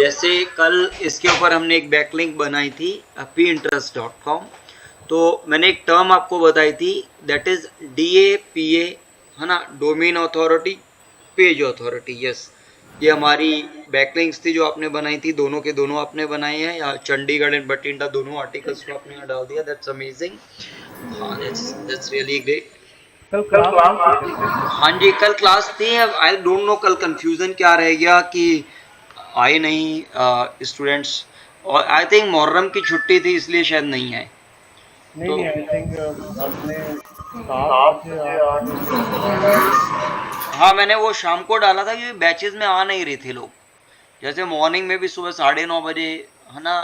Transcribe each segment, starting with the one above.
जैसे कल इसके ऊपर हमने एक बैकलिंक बनाई थी pinterest.com, तो मैंने एक टर्म आपको बताई थी, दैट इज DAPA, है ना, domain authority, page authority. Yes, ये हमारी बैकलिंक्स थी जो आपने बनाई थी, दोनों के दोनों आपने बनाए हैं, या चंडीगढ़ एंड बठिंडा दोनों आर्टिकल्स को आपने यहाँ डाल दिया। That's amazing. हाँ, दैट्स रियली ग्रेट। कल कल क्लास क्लास नहीं थी थी? वैसे। हाँ जी, कल क्लास थी। आई डोंट नो कल कंफ्यूजन क्या रह गया कि आए नहीं स्टूडेंट्स, और आई थिंक मुहर्रम की छुट्टी थी इसलिए शायद नहीं आए। नहीं तो नहीं, आई थिंक आपने 7 बजे 7 बजे 8 बजे तक बताया। हाँ, मैंने वो शाम को डाला था क्योंकि बैचेस में आ नहीं रहे थे लोग। जैसे मॉर्निंग में भी सुबह 9:30 बजे, है ना,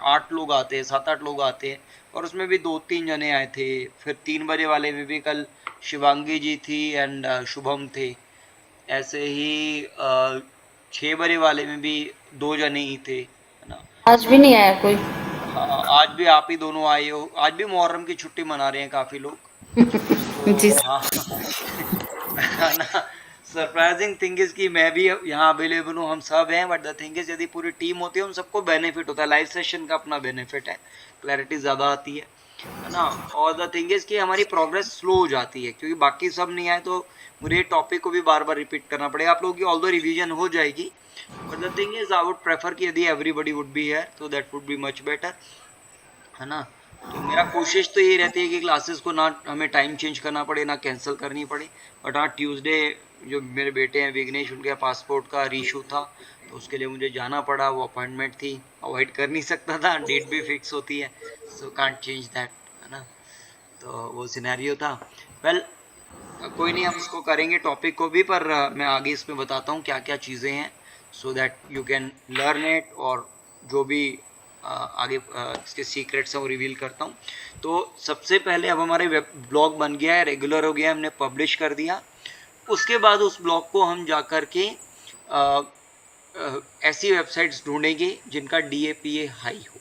8 लोग आते हैं, 7-8 लोग आते हैं, और उसमें भी 2-3 जने आए थे। फिर 3 बजे वाले में भी कल शिवांगी जी थी एंड शुभम थे। ऐसे ही 6 बजे वाले में भी 2 जने ही थे, है ना। आज भी नहीं आया कोई। हाँ, आज भी आप ही दोनों आए हो। आज भी मुहर्रम की छुट्टी मना रहे हैं काफी लोग। जी तो हाँ है ना। सरप्राइजिंग थिंग इज कि मैं भी यहाँ अवेलेबल हूँ, हम सब हैं, बट द थिंग इज यदि पूरी टीम होती है उन सबको बेनिफिट होता है। लाइव सेशन का अपना बेनिफिट है, क्लैरिटी ज़्यादा आती है ना। और द थिंग इज कि हमारी प्रोग्रेस स्लो हो जाती है क्योंकि बाकी सब नहीं आए, तो मुझे टॉपिक को भी बार बार रिपीट करना पड़ेगा। आप लोगों की ऑल्दो रिवीजन हो जाएगी, but the thing is I would prefer कि यदि एवरीबडी वुड बी हियर तो that would be much better, है ना। तो मेरा कोशिश तो ये रहती है कि क्लासेस को ना हमें टाइम चेंज करना पड़े, ना कैंसिल करनी पड़े। बट हाँ, ट्यूसडे जो मेरे बेटे हैं विग्नेश, उनके पासपोर्ट का रीशू था, तो उसके लिए मुझे जाना पड़ा। वो अपॉइंटमेंट थी, अवॉइड कर नहीं सकता था, डेट भी फिक्स होती है, सो कांट चेंज दैट, है ना। तो वो सिनेरियो था। वेल, कोई नहीं, हम इसको करेंगे टॉपिक को भी, पर मैं आगे इसमें बताता हूँ क्या क्या चीज़ें हैं, so that you can learn it. और जो भी आगे इसके सीक्रेट्स हैं वो रिवील करता हूँ। तो सबसे पहले अब हमारे वेब ब्लॉग बन गया है, रेगुलर हो गया है, हमने पब्लिश कर दिया। उसके बाद उस ब्लॉग को हम जा कर के ऐसी वेबसाइट्स ढूंढेंगे जिनका DAPA हाई हो,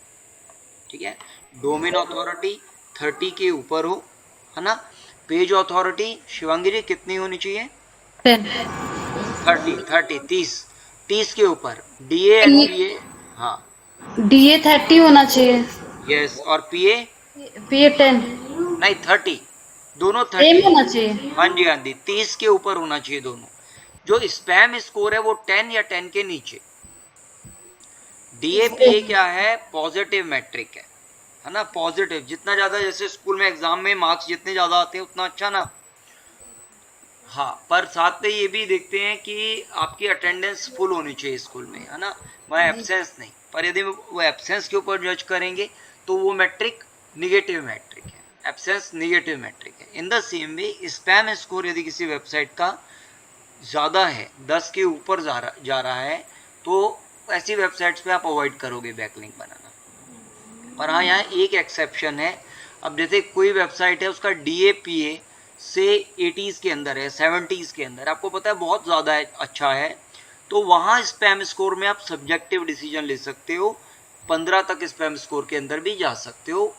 ठीक है। डोमेन अथॉरिटी 30 के ऊपर हो, है ना। पेज अथॉरिटी शिवांगी जी कितनी होनी चाहिए? 10। 30 30 के ऊपर। DA एंड PA, हाँ, DA 30 होना चाहिए। यस। और PA PA 10। नहीं, 30, दोनों सेम 30। होना चाहिए। हाँ जी, हाँ जी, 30 के ऊपर होना चाहिए दोनों। जो स्पैम स्कोर है वो 10 या 10 के नीचे। DAPA क्या है? पॉजिटिव मैट्रिक है ना। पॉजिटिव जितना ज्यादा, जैसे स्कूल में एग्जाम में मार्क्स जितने ज्यादा आते हैं उतना अच्छा ना। हाँ, पर साथ में ये भी देखते हैं कि आपकी अटेंडेंस फुल होनी चाहिए स्कूल में, है ना, वह एब्सेंस नहीं। पर यदि वो एब्सेंस के ऊपर जज करेंगे तो वो मैट्रिक निगेटिव मैट्रिक है, एब्सेंस निगेटिव मैट्रिक है। In the same way spam score यदि किसी वेबसाइट का ज़्यादा है, 10 के ऊपर जा रहा है, तो ऐसी वेबसाइट्स पे आप अवॉइड करोगे बैकलिंक बनाना। पर हाँ, यहाँ एक एक्सेप्शन है। अब जैसे कोई वेबसाइट है उसका DAPA से 80s के अंदर है, 70s के अंदर, आपको पता है बहुत ज़्यादा अच्छा है, तो वहाँ स्पैम स्कोर में आप सब्जेक्टिव डिसीजन ले सकते हो। 15 तक स्पैम स्कोर के अंदर भी जा सकते हो।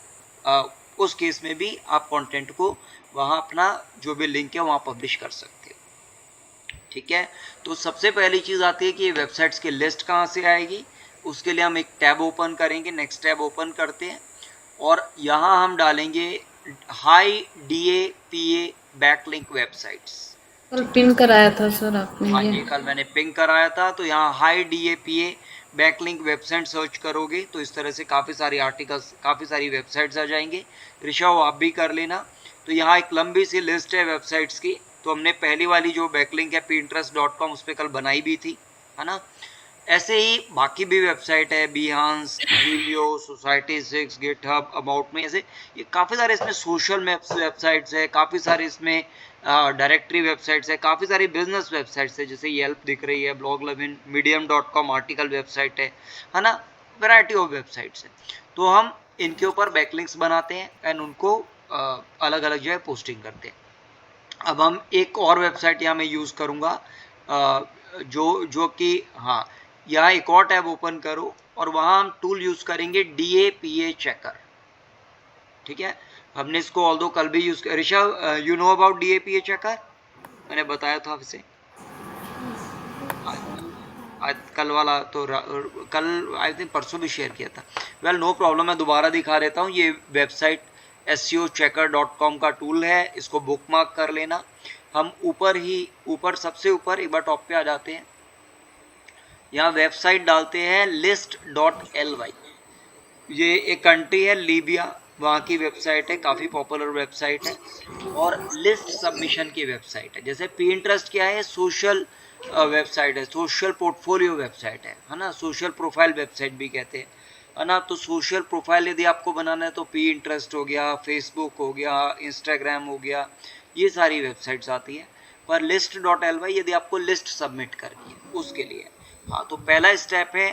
उस केस में भी आप कंटेंट को वहाँ अपना जो भी लिंक है वहाँ पब्लिश कर सकते हो, ठीक है। तो सबसे पहली चीज़ आती है कि ये वेबसाइट्स की लिस्ट कहाँ से आएगी। उसके लिए हम एक टैब ओपन करेंगे, नेक्स्ट टैब ओपन करते हैं, और यहाँ हम डालेंगे हाई DAPA बैकलिंक वेबसाइट्स। कल पिन कराया था सर आपने हाँ ये। जी, कल मैंने पिंग कराया था। तो यहाँ high DAPA backlink website search करोगे तो इस तरह से काफ़ी सारी आर्टिकल्स, काफ़ी सारी वेबसाइट्स आ जाएंगे। ऋषभ, आप भी कर लेना। तो यहाँ एक लंबी सी लिस्ट है वेबसाइट्स की। तो हमने पहली वाली जो बैकलिंक है pinterest.com उस पर कल बनाई भी थी, है ना। ऐसे ही बाकी भी वेबसाइट है, Behance, video, Society6, GitHub, about में, ऐसे ये काफ़ी सारे इसमें सोशल वेबसाइट्स है, काफ़ी सारे इसमें डायरेक्टरी वेबसाइट्स है, काफ़ी सारी बिजनेस वेबसाइट्स है, जैसे येल्प दिख रही है, ब्लॉगलविन, medium.com आर्टिकल वेबसाइट है ना। वैरायटी ऑफ वेबसाइट्स है। तो हम इनके ऊपर बैकलिंक्स बनाते हैं एंड उनको अलग अलग जगह पोस्टिंग करते हैं। अब हम एक और वेबसाइट यहाँ मैं यूज़ करूँगा, जो कि, हाँ, यहाँ एक और टैब ओपन करो और वहाँ हम टूल यूज़ करेंगे DAPA चेकर, ठीक है। हमने इसको ऑल्दो कल भी यूज़ किया। Rishabh, you know about DAPA checker? मैंने बताया था आपसे, कल वाला तो कल आई थिंक परसों भी शेयर किया था। वेल नो प्रॉब्लम, मैं दोबारा दिखा देता हूँ। ये वेबसाइट SEOchecker.com का टूल है, इसको बुकमार्क कर लेना। हम ऊपर सबसे ऊपर एक बार टॉप पे आ जाते हैं, यहाँ वेबसाइट डालते हैं list.ly। ये एक कंट्री है लीबिया, वहाँ की वेबसाइट है, काफ़ी पॉपुलर वेबसाइट है और लिस्ट सबमिशन की वेबसाइट है। जैसे Pinterest क्या है, सोशल वेबसाइट है, सोशल पोर्टफोलियो वेबसाइट है ना, सोशल प्रोफाइल वेबसाइट भी कहते हैं, है ना। तो सोशल प्रोफाइल यदि आपको बनाना है तो Pinterest हो गया, फेसबुक हो गया, इंस्टाग्राम हो गया, ये सारी वेबसाइट्स आती है। पर list.ly यदि आपको लिस्ट सबमिट करनी है उसके लिए, हाँ, तो पहला स्टेप है,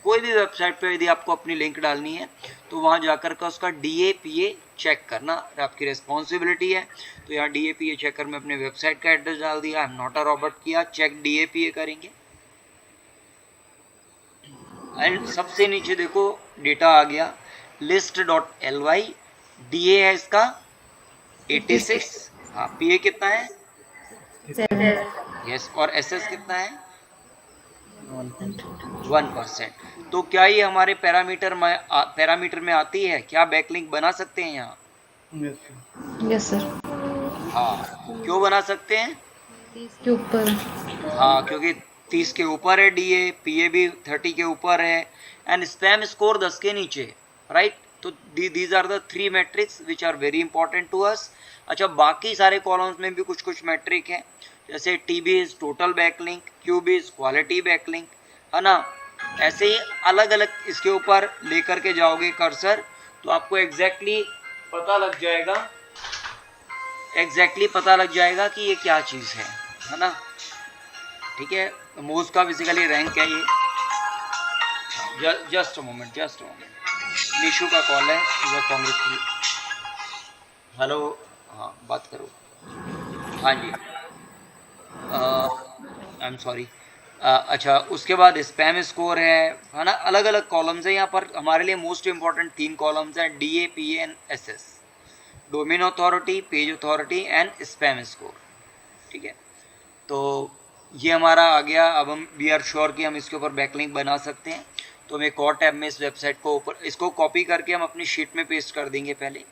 कोई भी वेबसाइट पे यदि आपको अपनी लिंक डालनी है तो वहां जाकर का उसका DAPA चेक करना आपकी रिस्पॉन्सिबिलिटी है। तो यहाँ DAPA चेक कर, मैं अपने वेबसाइट का एड्रेस डाल दिया, आई एम नॉट अ रॉबर्ट किया, चेक DAPA करेंगे एंड सबसे नीचे देखो डेटा आ गया list.ly, DA है इसका 86, हाँ, PA कितना है 7 यस, और SS कितना है 1%। तो क्या ये हमारे पैरामीटर में आती है? क्या बैकलिंक बना सकते हैं यहाँ? Yes sir. हाँ, क्यों बना सकते हैं? 30 के ऊपर। हाँ, क्योंकि 30 के ऊपर है DA, PA भी 30 के ऊपर है एंड स्पैम स्कोर 10 के नीचे, राइट। तो these are the 3 matrix which are very important to us. अच्छा, बाकी सारे कॉलम्स में भी कुछ मैट्रिक हैं, जैसे TB is total backlink, QB is quality backlink, है ना। ऐसे ही अलग अलग इसके ऊपर लेकर के जाओगे कर्सर तो आपको एग्जैक्टली पता लग जाएगा कि ये क्या चीज़ है ना। ठीक है, मोज का बेसिकली रैंक है ये। जस्ट अ मोमेंट, निशु का कॉल है, हेलो, हाँ बात करो। हाँ जी, आई एम सॉरी। अच्छा, उसके बाद स्पैम स्कोर है ना, अलग अलग कॉलम्स है यहाँ पर। हमारे लिए मोस्ट इंपॉर्टेंट 3 कॉलम्स हैं, DA, PA and SS, domain authority, page authority and spam score. ठीक है, तो ये हमारा आ गया। अब हम वी आर श्योर कि हम इसके ऊपर बैकलिंक बना सकते हैं। तो हम एक और टैब में इस वेबसाइट को ऊपर, इसको कॉपी करके हम अपनी शीट में पेस्ट कर देंगे पहले।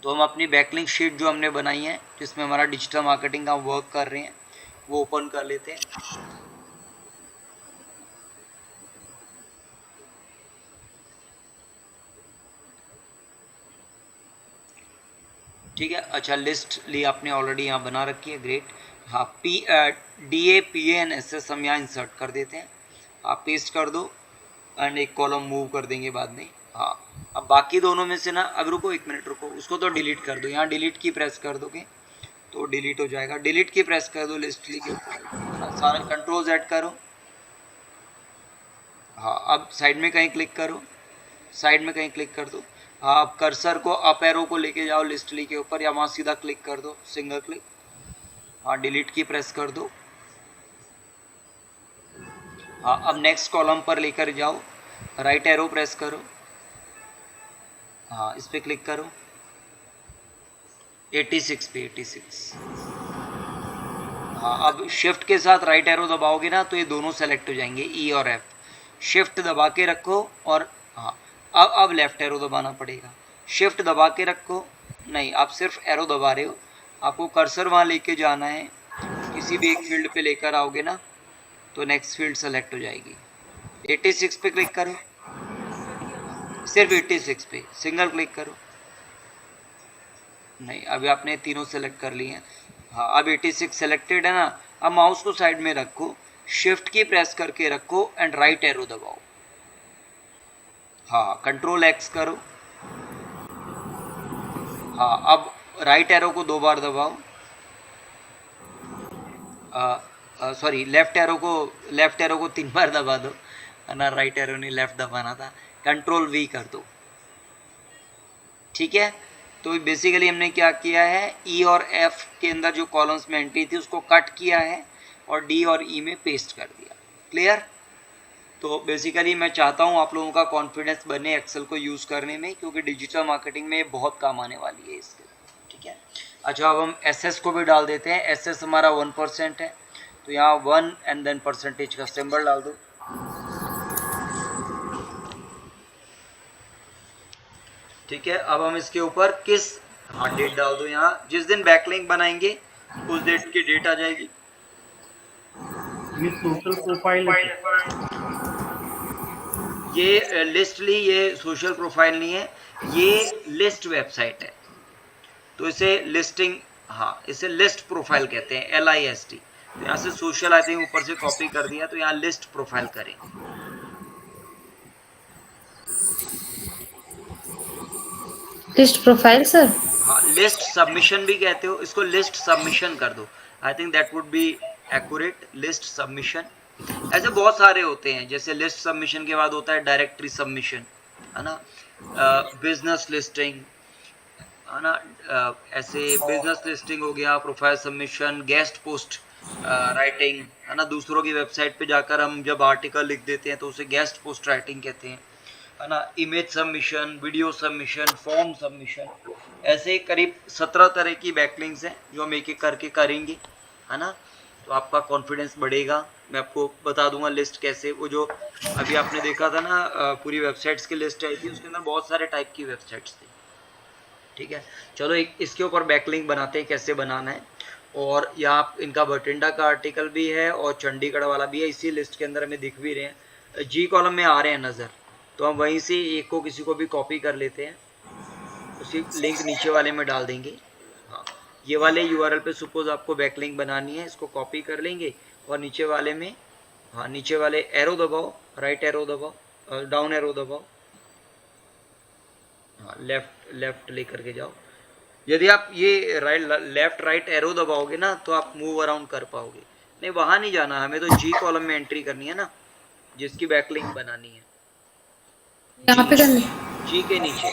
तो हम अपनी बैकलिंक शीट जो हमने बनाई है, जिसमें हमारा डिजिटल मार्केटिंग का वर्क कर रहे हैं, वो ओपन कर लेते हैं। ठीक है, अच्छा, लिस्ट ली आपने ऑलरेडी यहाँ बना रखी है, ग्रेट। हाँ, DA, PA एंड SS हम यहाँ इंसर्ट कर देते हैं। आप पेस्ट कर दो एंड एक कॉलम मूव कर देंगे बाद में। हाँ, अब बाकी दोनों में से ना, अब रुको, 1 मिनट रुको, उसको तो डिलीट कर दो। यहाँ डिलीट की प्रेस कर दोगे तो डिलीट हो जाएगा। डिलीट की प्रेस कर दो लिस्ट ली के ऊपर, सारे कंट्रोल Z करो। हाँ, अब साइड में कहीं क्लिक करो, साइड में कहीं क्लिक कर दो। हाँ, आप कर्सर को अप एरो को लेके जाओ लिस्ट ली के ऊपर, या वहाँ सीधा क्लिक कर दो, सिंगल क्लिक। हाँ, डिलीट की प्रेस कर दो। हाँ, अब नेक्स्ट कॉलम पर लेकर जाओ, राइट एरो प्रेस करो। हाँ, इस पे क्लिक करो, 86 पे 86। हाँ, अब शिफ्ट के साथ राइट एरो दबाओगे ना तो ये दोनों सेलेक्ट हो जाएंगे, E और F। शिफ्ट दबा के रखो और हाँ, अब लेफ्ट एरो दबाना पड़ेगा। शिफ्ट दबा के रखो, नहीं, आप सिर्फ एरो दबा रहे हो। आपको कर्सर वहाँ लेके जाना है, किसी भी एक फील्ड पे लेकर आओगे ना तो नेक्स्ट फील्ड सेलेक्ट हो जाएगी। 86 पे क्लिक करो, सिर्फ 86 पे सिंगल क्लिक करो। नहीं, अभी आपने तीनों सेलेक्ट कर लिए हैं। हाँ, अब 86 सेलेक्टेड है ना। अब माउस को साइड में रखो, शिफ्ट की प्रेस करके रखो एंड राइट एरो दबाओ। हाँ, कंट्रोल X करो। हाँ, अब राइट एरो को 2 बार दबाओ, सॉरी, लेफ्ट एरो को 3 बार दबा दो, है ना, राइट एरो नहीं, लेफ्ट दबाना था। कंट्रोल V कर दो। ठीक है, तो बेसिकली हमने क्या किया है, E और F के अंदर जो कॉलम्स में एंट्री थी उसको कट किया है और D और E में पेस्ट कर दिया। क्लियर? तो बेसिकली मैं चाहता हूँ आप लोगों का कॉन्फिडेंस बने एक्सेल को यूज़ करने में, क्योंकि डिजिटल मार्केटिंग में बहुत काम आने वाली है इसके। ठीक है, अच्छा, अब हम SS को भी डाल देते हैं। SS हमारा 1% है, तो यहाँ 1 एंड देन परसेंटेज का सिंबल डाल दो। ठीक है, अब हम इसके ऊपर किस डेट डाल दो, यहाँ जिस दिन बैकलिंक बनाएंगे उस डेट की डेट आ जाएगी। ये सोशल प्रोफाइल ये लिस्ट ली, ये सोशल प्रोफाइल नहीं है, ये लिस्ट वेबसाइट है, तो इसे लिस्टिंग, हाँ इसे लिस्ट प्रोफाइल कहते हैं, LIST। तो यहाँ से सोशल आई थिंक ऊपर से कॉपी कर दिया, तो यहाँ लिस्ट प्रोफाइल करें। List profile sir. हाँ, लिस्ट सबमिशन भी कहते हो, इसको लिस्ट सबमिशन कर दो, I think that would be accurate, list submission. ऐसे बहुत सारे होते हैं, जैसे लिस्ट सबमिशन के बाद होता है डायरेक्टरी सबमिशन, है ना, बिजनेस लिस्टिंग, है ना, ऐसे बिजनेस लिस्टिंग हो गया, profile submission, guest post writing, है ना, दूसरों की वेबसाइट पे जाकर हम जब आर्टिकल लिख देते हैं तो उसे गेस्ट पोस्ट राइटिंग कहते हैं, है ना, image submission, video submission, form submission. ऐसे करीब 17 तरह की बैकलिंक्स हैं जो हम एक एक करके करेंगे, है ना, तो आपका कॉन्फिडेंस बढ़ेगा। मैं आपको बता दूंगा लिस्ट कैसे, वो जो अभी आपने देखा था ना पूरी वेबसाइट्स की लिस्ट आई थी, उसके अंदर बहुत सारे टाइप की वेबसाइट्स थी। ठीक है, चलो एक इसके ऊपर बैकलिंक बनाते हैं, कैसे बनाना है। और यहाँ इनका बठिंडा का आर्टिकल भी है और चंडीगढ़ वाला भी है, इसी लिस्ट के अंदर हमें दिख भी रहे हैं, जी कॉलम में आ रहे हैं नज़र, तो हम वहीं से एक को किसी को भी कॉपी कर लेते हैं, उसी लिंक नीचे वाले में डाल देंगे। हाँ, ये वाले URL पे सपोज आपको बैकलिंक बनानी है, इसको कॉपी कर लेंगे और नीचे वाले में, हाँ नीचे वाले एरो दबाओ, राइट एरो दबाओ, डाउन एरो दबाओ, हाँ लेफ्ट लेकर के जाओ। यदि आप ये लेफ्ट राइट एरो दबाओगे ना तो आप मूव अराउंड कर पाओगे। नहीं, वहां नहीं जाना, हमें तो जी कॉलम में एंट्री करनी है ना, जिसकी बैकलिंक बनानी है, यहाँ पे करनी। जी के नीचे,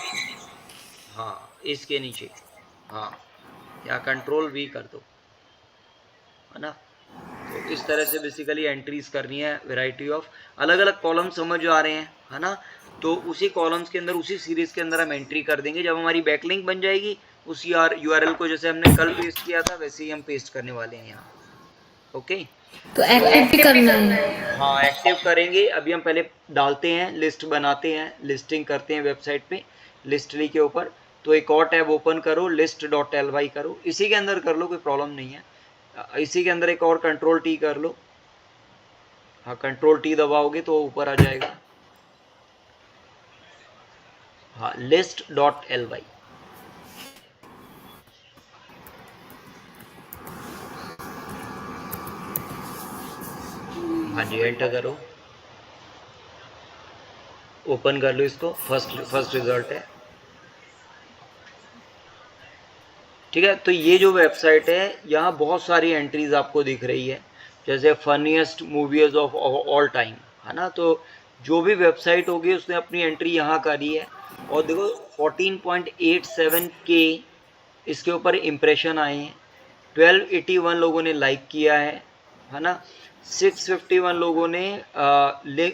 हाँ इसके नीचे, हाँ या कंट्रोल V कर दो, है ना। तो इस तरह से बेसिकली एंट्रीज करनी है, वैरायटी ऑफ अलग अलग कॉलम समझ आ रहे हैं, है ना। तो उसी कॉलम्स के अंदर, उसी सीरीज के अंदर हम एंट्री कर देंगे। जब हमारी बैकलिंक बन जाएगी उस URL को जैसे हमने कल पेस्ट किया था वैसे ही हम पेस्ट करने वाले हैं यहाँ। ओके, तो एक्टिव भी करना है। हाँ एक्टिव करेंगे। अभी हम पहले डालते हैं, लिस्ट बनाते हैं, लिस्टिंग करते हैं वेबसाइट पे लिस्टली के ऊपर। तो एक और टैब ओपन करो, list.ly करो, इसी के अंदर कर लो, कोई प्रॉब्लम नहीं है। इसी के अंदर एक और कंट्रोल T कर लो, हाँ कंट्रोल T दबाओगे तो ऊपर आ जाएगा, हाँ list.ly। हाँ जी एंटर करो, ओपन कर लो इसको, फर्स्ट रिजल्ट है। ठीक है, तो ये जो वेबसाइट है यहाँ बहुत सारी एंट्रीज आपको दिख रही है, जैसे funniest movies of all time, है ना। तो जो भी वेबसाइट होगी उसने अपनी एंट्री यहाँ करी है। और देखो 14.87K इसके ऊपर इम्प्रेशन आए हैं, 1281 लोगों ने लाइक किया है ना। 651 लोगों ने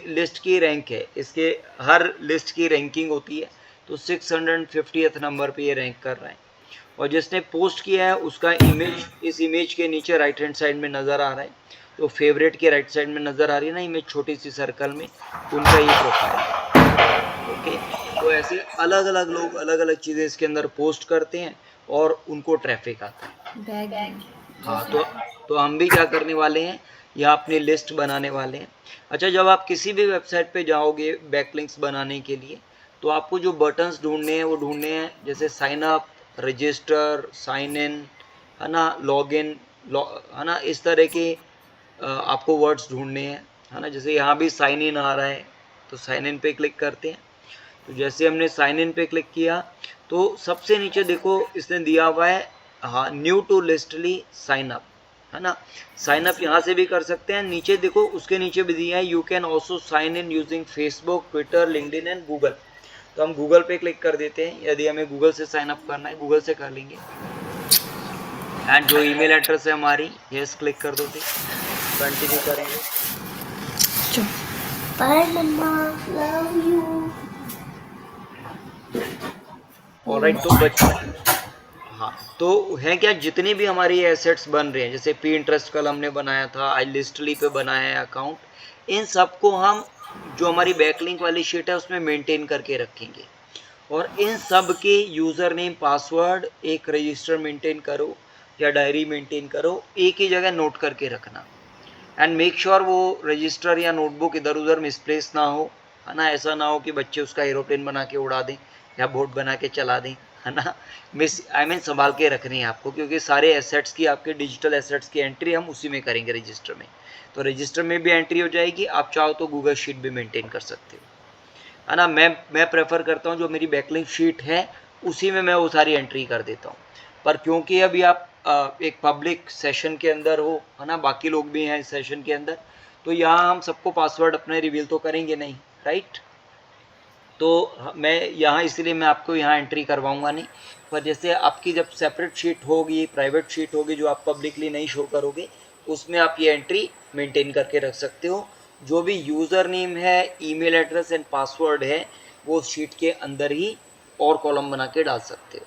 लिस्ट की रैंक है, इसके हर लिस्ट की रैंकिंग होती है, तो 650th नंबर पे ये रैंक कर रहा है। और जिसने पोस्ट किया है उसका इमेज इस इमेज के नीचे राइट हैंड साइड में नज़र आ रहा है, तो फेवरेट के राइट साइड में नज़र आ रही है ना इमेज, छोटी सी सर्कल में, उनका ये प्रोफाइल है। ओके, तो ऐसे अलग अलग लोग अलग अलग चीज़ें इसके अंदर पोस्ट करते हैं और उनको ट्रैफिक आता है। हाँ, तो हम भी क्या करने वाले हैं, यहाँ अपनी लिस्ट बनाने वाले हैं। अच्छा, जब आप किसी भी वेबसाइट पे जाओगे बैकलिंक्स बनाने के लिए, तो आपको जो बटन्स ढूंढने हैं वो ढूंढने हैं, जैसे sign up, register, sign in, है ना, लॉग इन, है ना, इस तरह के आपको वर्ड्स ढूंढने हैं, है ना। जैसे यहाँ भी साइन इन आ रहा है, तो साइन इन पे क्लिक करते हैं। तो जैसे हमने साइन इन पे क्लिक किया तो सबसे नीचे देखो इसने दिया हुआ है, हाँ न्यू टू लिस्टली साइन अप, है ना। साइन अप यहाँ से भी कर सकते हैं, नीचे देखो उसके नीचे भी दिया है you can also sign in using Facebook, Twitter, LinkedIn and Google. तो हम गूगल पे क्लिक कर देते हैं, यदि हमें गूगल से साइन अप करना है गूगल से कर लेंगे। एंड जो ईमेल एड्रेस है हमारी, यस क्लिक कर दो, कंटिन्यू करेंगे। Bye, Mama. Love you. Alright, तो हाँ, तो है क्या, जितनी भी हमारी एसेट्स बन रहे हैं, जैसे Pinterest कल हमने बनाया था, iListly पे बनाया है अकाउंट, इन सबको हम जो हमारी बैकलिंक वाली शीट है उसमें मेंटेन करके रखेंगे, और इन सब के यूज़र नेम पासवर्ड एक रजिस्टर मेंटेन करो या डायरी मेंटेन करो, एक ही जगह नोट करके रखना, एंड मेक श्योर वो रजिस्टर या नोटबुक इधर उधर मिसप्लेस ना हो, है ना। ऐसा ना हो कि बच्चे उसका एरोप्लेन बना के उड़ा दें या बोट बना के चला दें, है ना। संभाल के रखनी है आपको, क्योंकि सारे एसेट्स की, आपके डिजिटल एसेट्स की एंट्री हम उसी में करेंगे रजिस्टर में, तो रजिस्टर में भी एंट्री हो जाएगी। आप चाहो तो गूगल शीट भी मेंटेन कर सकते हो, है ना। मैं प्रेफर करता हूँ जो मेरी बैकलिंक शीट है उसी में मैं वो सारी एंट्री कर देता हूँ, पर क्योंकि अभी आप एक पब्लिक सेशन के अंदर हो, है ना, बाकी लोग भी हैं इस सेशन के अंदर, तो यहाँ हम सबको पासवर्ड अपने रिवील तो करेंगे नहीं, राइट। तो मैं यहाँ इसलिए मैं आपको यहाँ एंट्री करवाऊँगा नहीं, पर जैसे आपकी जब सेपरेट शीट होगी, प्राइवेट शीट होगी जो आप पब्लिकली नहीं शो करोगे, उसमें आप ये एंट्री मेंटेन करके रख सकते हो। जो भी यूज़र नेम है, ईमेल एड्रेस एंड पासवर्ड है, वो शीट के अंदर ही और कॉलम बना के डाल सकते हो।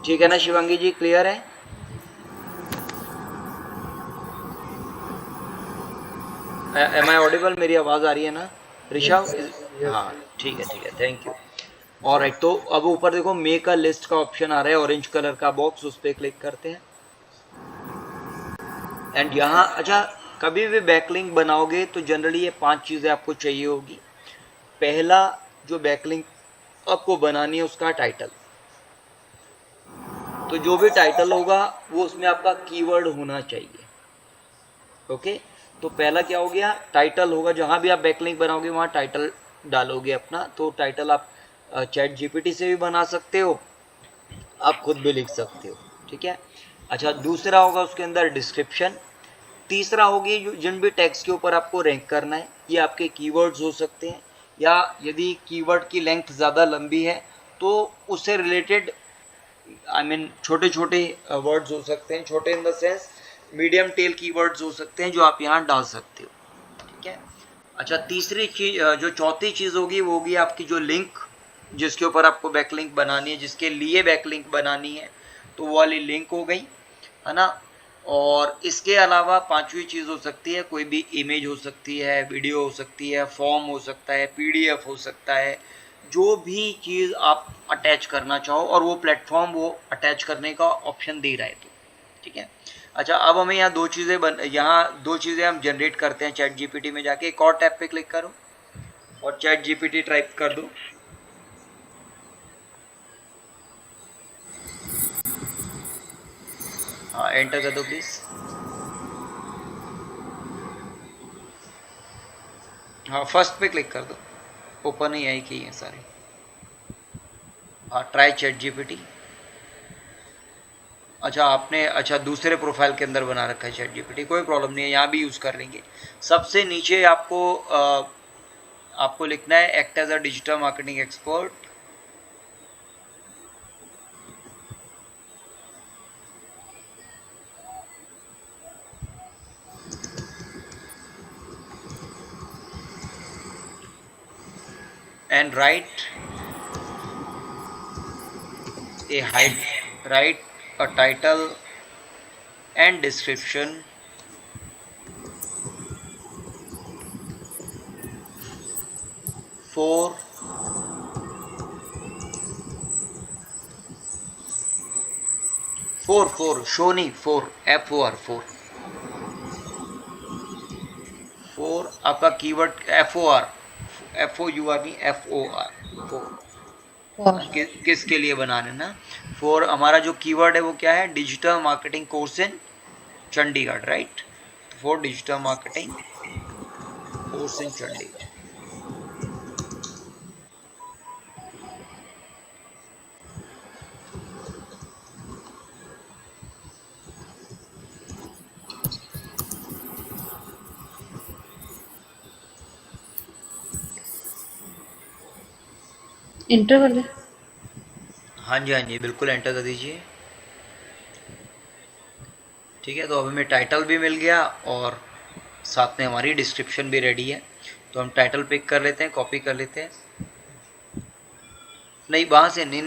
ठीक है ना शिवांगी जी, क्लियर है? Am I audible? मेरी आवाज़ आ रही है ना ऋषभ? हाँ ठीक है, थैंक यू। ऑलराइट, तो अब ऊपर देखो मेक अ लिस्ट का ऑप्शन आ रहा है, ऑरेंज कलर का बॉक्स, उस पर क्लिक करते हैं। एंड यहाँ अच्छा, कभी भी बैकलिंक बनाओगे तो जनरली ये 5 चीज़ें आपको चाहिए होगी। पहला जो बैकलिंक आपको बनानी है उसका टाइटल, तो जो भी टाइटल होगा वो उसमें आपका कीवर्ड होना चाहिए। ओके, तो पहला क्या हो गया, टाइटल होगा। जहाँ भी आप बैकलिंक बनाओगे वहाँ टाइटल डालोगे अपना, तो टाइटल आप चैट जीपीटी से भी बना सकते हो, आप खुद भी लिख सकते हो, ठीक है। अच्छा, दूसरा होगा उसके अंदर डिस्क्रिप्शन। तीसरा होगी जिन भी टैग्स के ऊपर आपको रैंक करना है, ये आपके कीवर्ड्स हो सकते हैं, या यदि कीवर्ड की लेंथ ज़्यादा लंबी है तो उससे रिलेटेड छोटे छोटे वर्ड्स हो सकते हैं, छोटे in the sense medium tell keywords हो सकते हैं जो आप यहाँ डाल सकते हो, ठीक है। अच्छा, तीसरी चीज, जो चौथी चीज़ होगी वो होगी आपकी जो लिंक, जिसके ऊपर आपको बैकलिंक बनानी है, जिसके लिए बैकलिंक बनानी है, तो वो वाली लिंक हो गई, है ना। और इसके अलावा पांचवी चीज़ हो सकती है, कोई भी इमेज हो सकती है, वीडियो हो सकती है, फॉर्म हो सकता है, पीडीएफ हो सकता है, जो भी चीज़ आप अटैच करना चाहो और वो प्लेटफॉर्म वो अटैच करने का ऑप्शन दे रहा है, तो ठीक है। अच्छा, अब हमें यहाँ यहाँ दो चीज़ें हम जनरेट करते हैं चैट जीपीटी में जाके। एक और टैब पे क्लिक करो और चैट जीपीटी टाइप कर दो। हाँ, एंटर कर दो प्लीज। हाँ, फर्स्ट पे क्लिक कर दो, ओपन ही आई की है सारी। हाँ, ट्राई चैट जीपीटी। अच्छा, आपने दूसरे प्रोफाइल के अंदर बना रखा है चैट जीपीटी, कोई प्रॉब्लम नहीं है, यहाँ भी यूज़ कर लेंगे। सबसे नीचे आपको लिखना है act as a digital marketing expert. and write a title and description for शोनी फोर आपका कीवर्ड FOR किसके लिए बनाने ना। फॉर हमारा जो कीवर्ड है वो क्या है, digital marketing course in Chandigarh, right. For digital marketing course in Chandigarh. Enter कर दे। हाँ जी, बिल्कुल एंटर कर दीजिए। ठीक है, तो अब हमें टाइटल भी मिल गया और साथ में हमारी डिस्क्रिप्शन भी रेडी है। तो हम टाइटल पिक कर लेते हैं, कॉपी कर लेते हैं। नहीं, वहाँ से नहीं,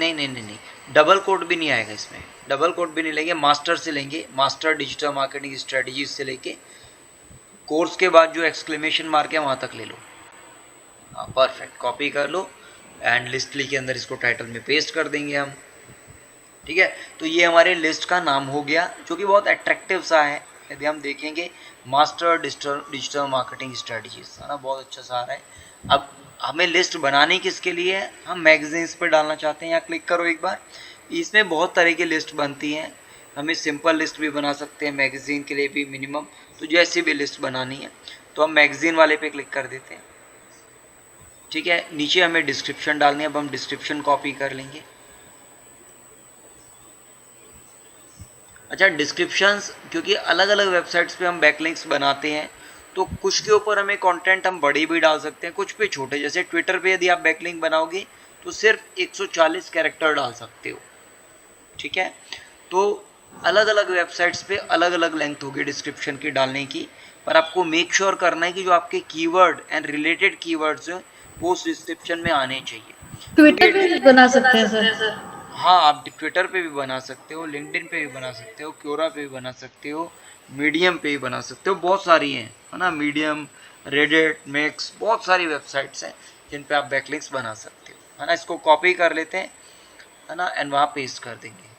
डबल कोट भी नहीं आएगा इसमें, डबल कोट भी नहीं लेंगे, मास्टर से लेंगे, मास्टर डिजिटल मार्केटिंग स्ट्रेटजीज से लेके कोर्स के बाद जो एक्सक्लेमेशन मार्क है वहाँ तक ले लो। हाँ परफेक्ट, कॉपी कर लो एंड लिस्ट के अंदर इसको टाइटल में पेस्ट कर देंगे हम। ठीक है, तो ये हमारे लिस्ट का नाम हो गया, जो कि बहुत अट्रैक्टिव सा है। यदि हम देखेंगे मास्टर डिजिटल मार्केटिंग स्ट्रेटजीज, है ना, बहुत अच्छा सा आ रहा है। अब हमें लिस्ट बनानी किसके लिए है, हम मैगजीन्स पे डालना चाहते हैं। यहाँ क्लिक करो एक बार, इसमें बहुत तरह की लिस्ट बनती हैं, हमें सिंपल लिस्ट भी बना सकते हैं, मैगजीन के लिए भी मिनिमम, तो जैसी भी लिस्ट बनानी है तो हम मैगजीन वाले पे क्लिक कर देते हैं। ठीक है, नीचे हमें डिस्क्रिप्शन डालनी है, अब हम डिस्क्रिप्शन कॉपी कर लेंगे। अच्छा, डिस्क्रिप्शंस क्योंकि अलग अलग वेबसाइट्स पे हम बैकलिंक्स बनाते हैं, तो कुछ के ऊपर हमें कंटेंट हम बड़ी भी डाल सकते हैं, कुछ पे छोटे। जैसे ट्विटर पे यदि आप बैकलिंक बनाओगे तो सिर्फ 140 कैरेक्टर डाल सकते हो। ठीक है, तो अलग अलग वेबसाइट्स पे अलग अलग लेंथ होगी डिस्क्रिप्शन की डालने की, पर आपको मेक श्योर करना है कि जो आपके कीवर्ड एंड रिलेटेड कीवर्ड्स हैं वो उस डिस्क्रिप्शन में आने चाहिए। ट्विटर पे भी बना सकते हैं सर? हाँ, आप ट्विटर पे भी बना सकते हो, लिंक्डइन पे भी बना सकते हो, क्योरा पे भी बना सकते हो, मीडियम पे भी बना सकते हो, बहुत सारी हैं, है ना, मीडियम, रेडिट, मिक्स, बहुत सारी वेबसाइट्स हैं जिन पे आप बैकलिंक्स बना सकते हो, है ना। इसको कॉपी कर लेते हैं, है ना, एंड वहाँ पेस्ट कर देंगे।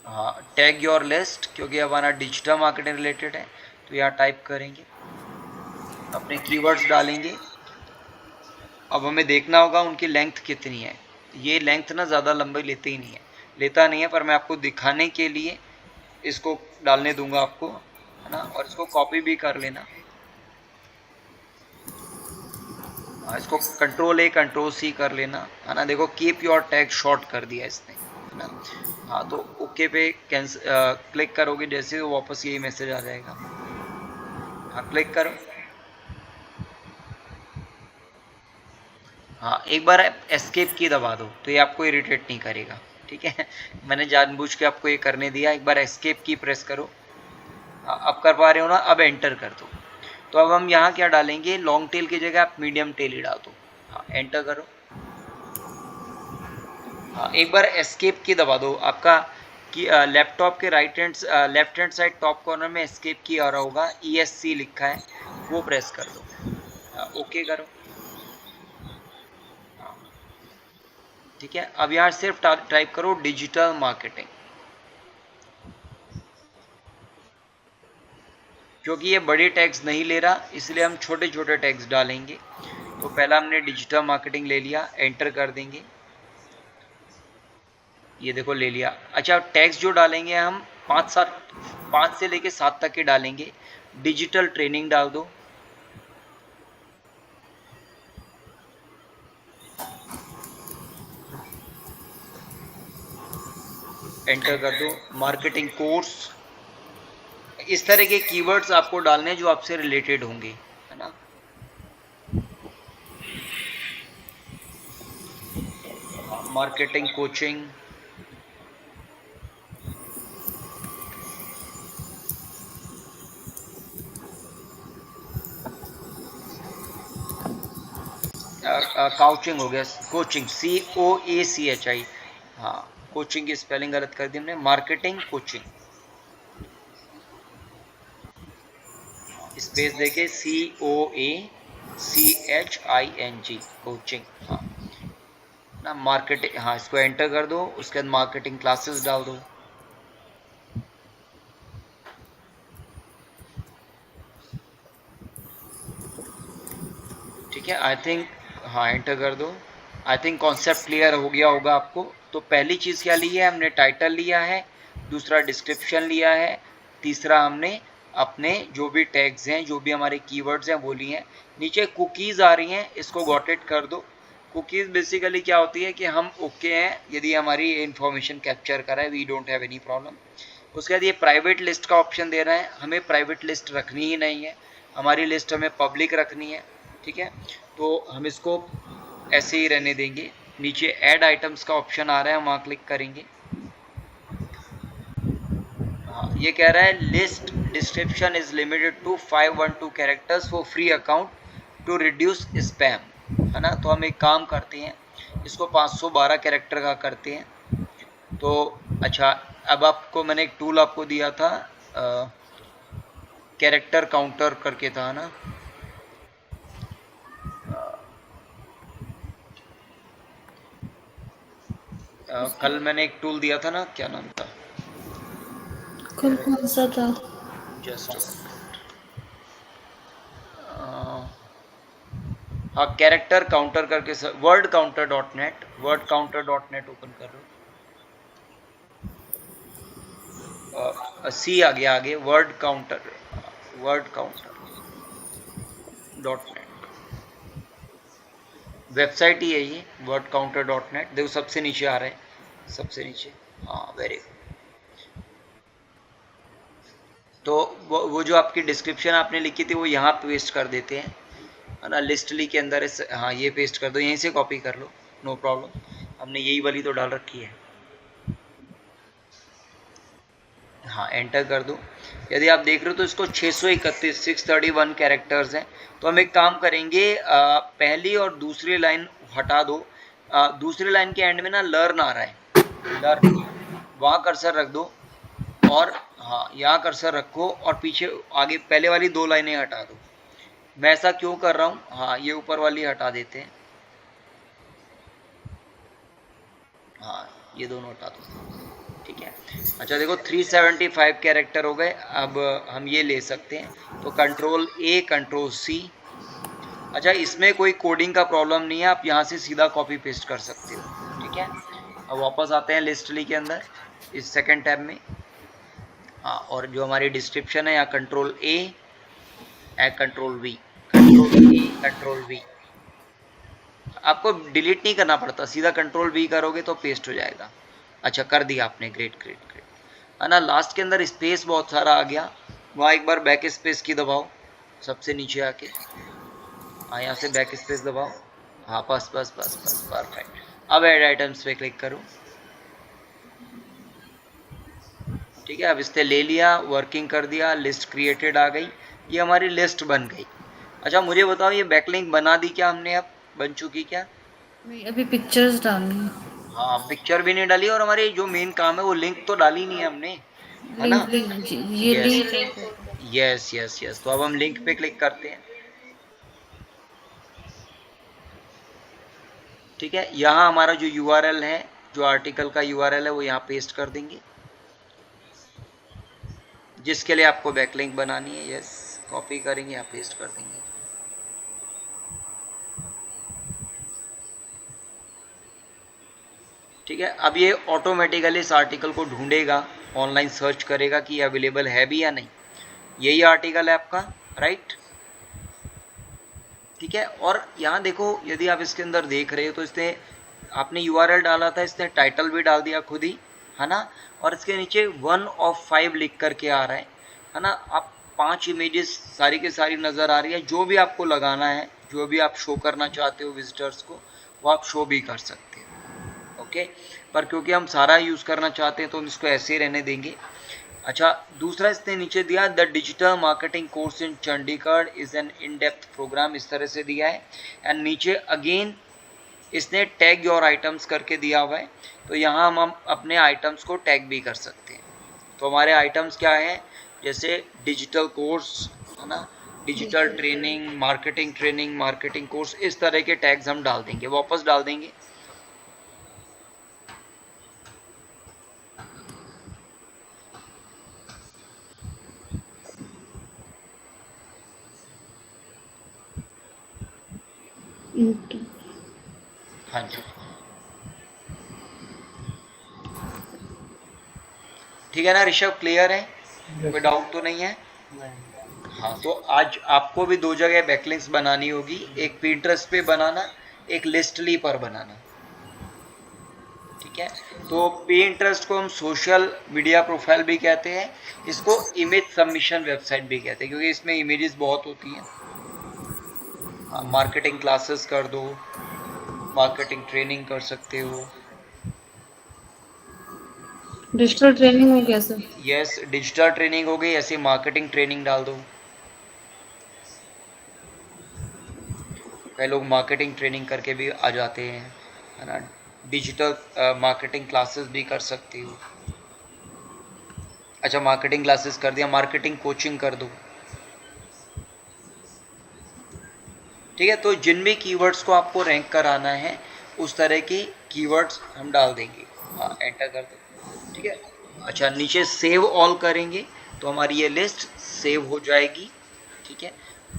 हाँ, टैग योर लिस्ट, क्योंकि हमारा डिजिटल मार्केटिंग रिलेटेड है, तो यहाँ टाइप करेंगे, अपने कीवर्ड्स डालेंगे। अब हमें देखना होगा उनकी लेंथ कितनी है। ये लेंथ ना ज़्यादा लंबाई लेता नहीं है, पर मैं आपको दिखाने के लिए इसको डालने दूंगा आपको, है ना, और इसको कॉपी भी कर लेना। इसको Ctrl+A Ctrl+C कर लेना, है ना। देखो कीप योर टैग शॉर्ट कर दिया इसने, है ना। हाँ, तो ओके पे क्लिक करोगे जैसे वो वापस यही मैसेज आ जाएगा। हाँ, क्लिक करो। हाँ, एक बार एस्केप की दबा दो तो ये आपको इरिटेट नहीं करेगा। ठीक है, मैंने जानबूझ के आपको ये करने दिया। एक बार एस्केप की प्रेस करो। हाँ, अब कर पा रहे हो ना, अब एंटर कर दो। तो अब हम यहाँ क्या डालेंगे, लॉन्ग टेल की जगह आप मीडियम टेल ही डाल दो। हाँ, एंटर करो। हाँ, एक बार एस्केप की दबा दो। आपका कि लैपटॉप के left hand side top corner में एस्केप की आ रहा होगा, ESC लिखा है, वो प्रेस कर दो। ओके करो। ठीक है, अब यहाँ सिर्फ टाइप करो डिजिटल मार्केटिंग, क्योंकि ये बड़े टैग्स नहीं ले रहा इसलिए हम छोटे छोटे टैग्स डालेंगे। तो पहला हमने डिजिटल मार्केटिंग ले लिया, एंटर कर देंगे। ये देखो ले लिया। अच्छा, टैग्स जो डालेंगे हम 5 से लेके 7 तक के डालेंगे। डिजिटल ट्रेनिंग डाल दो। एंटर कर दो। मार्केटिंग कोर्स, इस तरह के कीवर्ड्स आपको डालने जो आपसे रिलेटेड होंगे, है ना। मार्केटिंग कोचिंग, काउचिंग हो गया, कोचिंग COACHI। हाँ, कोचिंग की स्पेलिंग गलत कर दी हमने, मार्केटिंग कोचिंग, स्पेस देके COACHING कोचिंग। हाँ ना, मार्केटिंग। हाँ, इसको एंटर कर दो। उसके बाद मार्केटिंग क्लासेस डाल दो। ठीक है, आई थिंक, हाँ एंटर कर दो। आई थिंक कॉन्सेप्ट क्लियर हो गया होगा आपको। तो पहली चीज़ क्या ली है हमने, टाइटल लिया है, दूसरा डिस्क्रिप्शन लिया है, तीसरा हमने अपने जो भी टैग्स हैं, जो भी हमारे कीवर्ड्स हैं वो लिए हैं। नीचे कुकीज़ आ रही हैं, इसको गॉट इट कर दो। कुकीज़ बेसिकली क्या होती है कि हम ओके हैं यदि हमारी इन्फॉर्मेशन कैप्चर करा है, we don't have any problem. उसके बाद ये प्राइवेट लिस्ट का ऑप्शन दे रहा है, हमें प्राइवेट लिस्ट रखनी ही नहीं है, हमारी लिस्ट हमें पब्लिक रखनी है। ठीक है, तो हम इसको ऐसे ही रहने देंगे। नीचे ऐड आइटम्स का ऑप्शन आ रहा है, वहाँ क्लिक करेंगे। हाँ, ये कह रहा है list description is limited to 512 characters for free account to reduce spam. है ना। तो हम एक काम करते हैं, इसको 512 कैरेक्टर का करते हैं। तो अच्छा, अब आपको मैंने एक टूल आपको दिया था, कैरेक्टर काउंटर करके था ना। कल मैंने एक टूल दिया था ना, क्या नाम था? कल कौन सा था? जस्ट हाँ, कैरेक्टर काउंटर करके word counter dot net, word counter dot net open कर लो। सी आ गया आगे, word counter dot net, website ही है ये, वर्ड काउंटर डॉट नेट। देखो सबसे नीचे आ रहा है, सबसे नीचे। हाँ, वेरी गुड। तो वो जो आपकी डिस्क्रिप्शन आपने लिखी थी वो यहाँ पेस्ट कर देते हैं, है ना। लिस्टली के अंदर हाँ, ये पेस्ट कर दो, यहीं से कॉपी कर लो, नो प्रॉब्लम। हमने यही वाली तो डाल रखी है। हाँ, एंटर कर दो। यदि आप देख रहे हो तो इसको 631 631 कैरेक्टर्स हैं। तो हम एक काम करेंगे, पहली और दूसरी लाइन हटा दो। दूसरी लाइन के एंड में ना लर्न आ रहा है, लर्न, वहाँ कर्सर रख दो। और हाँ, यहाँ कर्सर रखो और पीछे आगे पहले वाली 2 लाइनें हटा दो। मैं ऐसा क्यों कर रहा हूँ, हाँ, ये ऊपर वाली हटा देते हैं। हाँ, ये दोनों हटा दो, ठीक है। अच्छा देखो, 375 कैरेक्टर हो गए। अब हम ये ले सकते हैं, तो कंट्रोल ए, कंट्रोल सी। अच्छा, इसमें कोई कोडिंग का प्रॉब्लम नहीं है, आप यहाँ से सीधा कॉपी पेस्ट कर सकते हो, ठीक है। अब वापस आते हैं लिस्टली के अंदर, इस सेकंड टैब में। हाँ, और जो हमारी डिस्क्रिप्शन है, यहाँ control A, control we, control A, control we. आपको डिलीट नहीं करना पड़ता, सीधा कंट्रोल वी करोगे तो पेस्ट हो जाएगा। अच्छा, कर दिया आपने, ग्रेट ग्रेट ग्रेट, है ना। लास्ट के अंदर स्पेस बहुत सारा आ गया, वहाँ एक बार बैक स्पेस की दबाओ, सबसे नीचे आके। हाँ, यहाँ से बैक स्पेस दबाओ। हाँ, बस बस बस बस, परफेक्ट। अब ऐड आइटम्स पे क्लिक करो, ठीक है। अब इसने ले लिया, वर्किंग कर दिया, लिस्ट क्रिएटेड आ गई, ये हमारी लिस्ट बन गई। अच्छा, मुझे बताओ, ये बैकलिंक बना दी क्या हमने? अब बन चुकी क्या? नहीं, अभी पिक्चर्स डालनी है। हाँ, पिक्चर भी नहीं डाली, और हमारे जो मेन काम है वो लिंक तो डाली नहीं है हमने, है ना। लिंक ये yes link yes yes yes. तो अब हम लिंक पे क्लिक करते हैं, ठीक है। यहाँ हमारा जो यूआरएल है, जो आर्टिकल का यूआरएल है, वो यहाँ पेस्ट कर देंगे, जिसके लिए आपको बैकलिंक बनानी है। यस, कॉपी करेंगे, यहाँ पेस्ट कर देंगे, ठीक है। अब ये ऑटोमेटिकली इस आर्टिकल को ढूंढेगा, ऑनलाइन सर्च करेगा कि अवेलेबल है भी या नहीं। यही आर्टिकल है आपका, राइट, ठीक है। और यहाँ देखो, यदि आप इसके अंदर देख रहे हो तो इसने, आपने यूआरएल डाला था, इसने टाइटल भी डाल दिया खुद ही, है ना। और इसके नीचे 1 of 5 लिख करके आ रहा है ना। आप 5 इमेजेस सारी की सारी नज़र आ रही है। जो भी आपको लगाना है, जो भी आप शो करना चाहते हो विजिटर्स को, वो आप शो भी कर सकते हो, ओके। पर क्योंकि हम सारा यूज़ करना चाहते हैं तो हम इसको ऐसे ही रहने देंगे। अच्छा, दूसरा इसने नीचे दिया, the digital marketing course in Chandigarh is an in depth programme, इस तरह से दिया है। एंड नीचे अगेन इसने टैग योर आइटम्स करके दिया हुआ है। तो यहाँ हम अपने आइटम्स को टैग भी कर सकते हैं। तो हमारे आइटम्स क्या हैं, जैसे डिजिटल कोर्स, है ना, डिजिटल ट्रेनिंग, मार्केटिंग कोर्स, इस तरह के टैग्स हम डाल देंगे, वापस डाल देंगे। हाँ जी, ठीक है ना ऋषभ, क्लियर है, कोई डाउट तो नहीं है? हाँ, तो आज आपको भी 2 जगह बैकलिंक्स बनानी होगी, एक पिंटरेस्ट पे बनाना, एक लिस्टली पर बनाना, ठीक है। तो पिंटरेस्ट को हम सोशल मीडिया प्रोफाइल भी कहते हैं, इसको इमेज सबमिशन वेबसाइट भी कहते हैं, क्योंकि इसमें इमेजेस बहुत होती हैं। मार्केटिंग क्लासेस कर दो, मार्केटिंग ट्रेनिंग कर सकते हो। डिजिटल ट्रेनिंग हो गया सर? यस, डिजिटल ट्रेनिंग हो गई, ऐसे मार्केटिंग ट्रेनिंग डाल दो। कई लोग मार्केटिंग ट्रेनिंग करके भी आ जाते हैं, है ना। डिजिटल मार्केटिंग क्लासेस भी कर सकती हो। अच्छा, मार्केटिंग क्लासेस कर दिया, मार्केटिंग कोचिंग कर दो, ठीक है। तो जिन भी कीवर्ड्स को आपको रैंक कराना है उस तरह के कीवर्ड्स हम डाल देंगे। हाँ, एंटर कर दो, ठीक है। अच्छा, नीचे सेव ऑल करेंगे तो हमारी ये लिस्ट सेव हो जाएगी, ठीक है।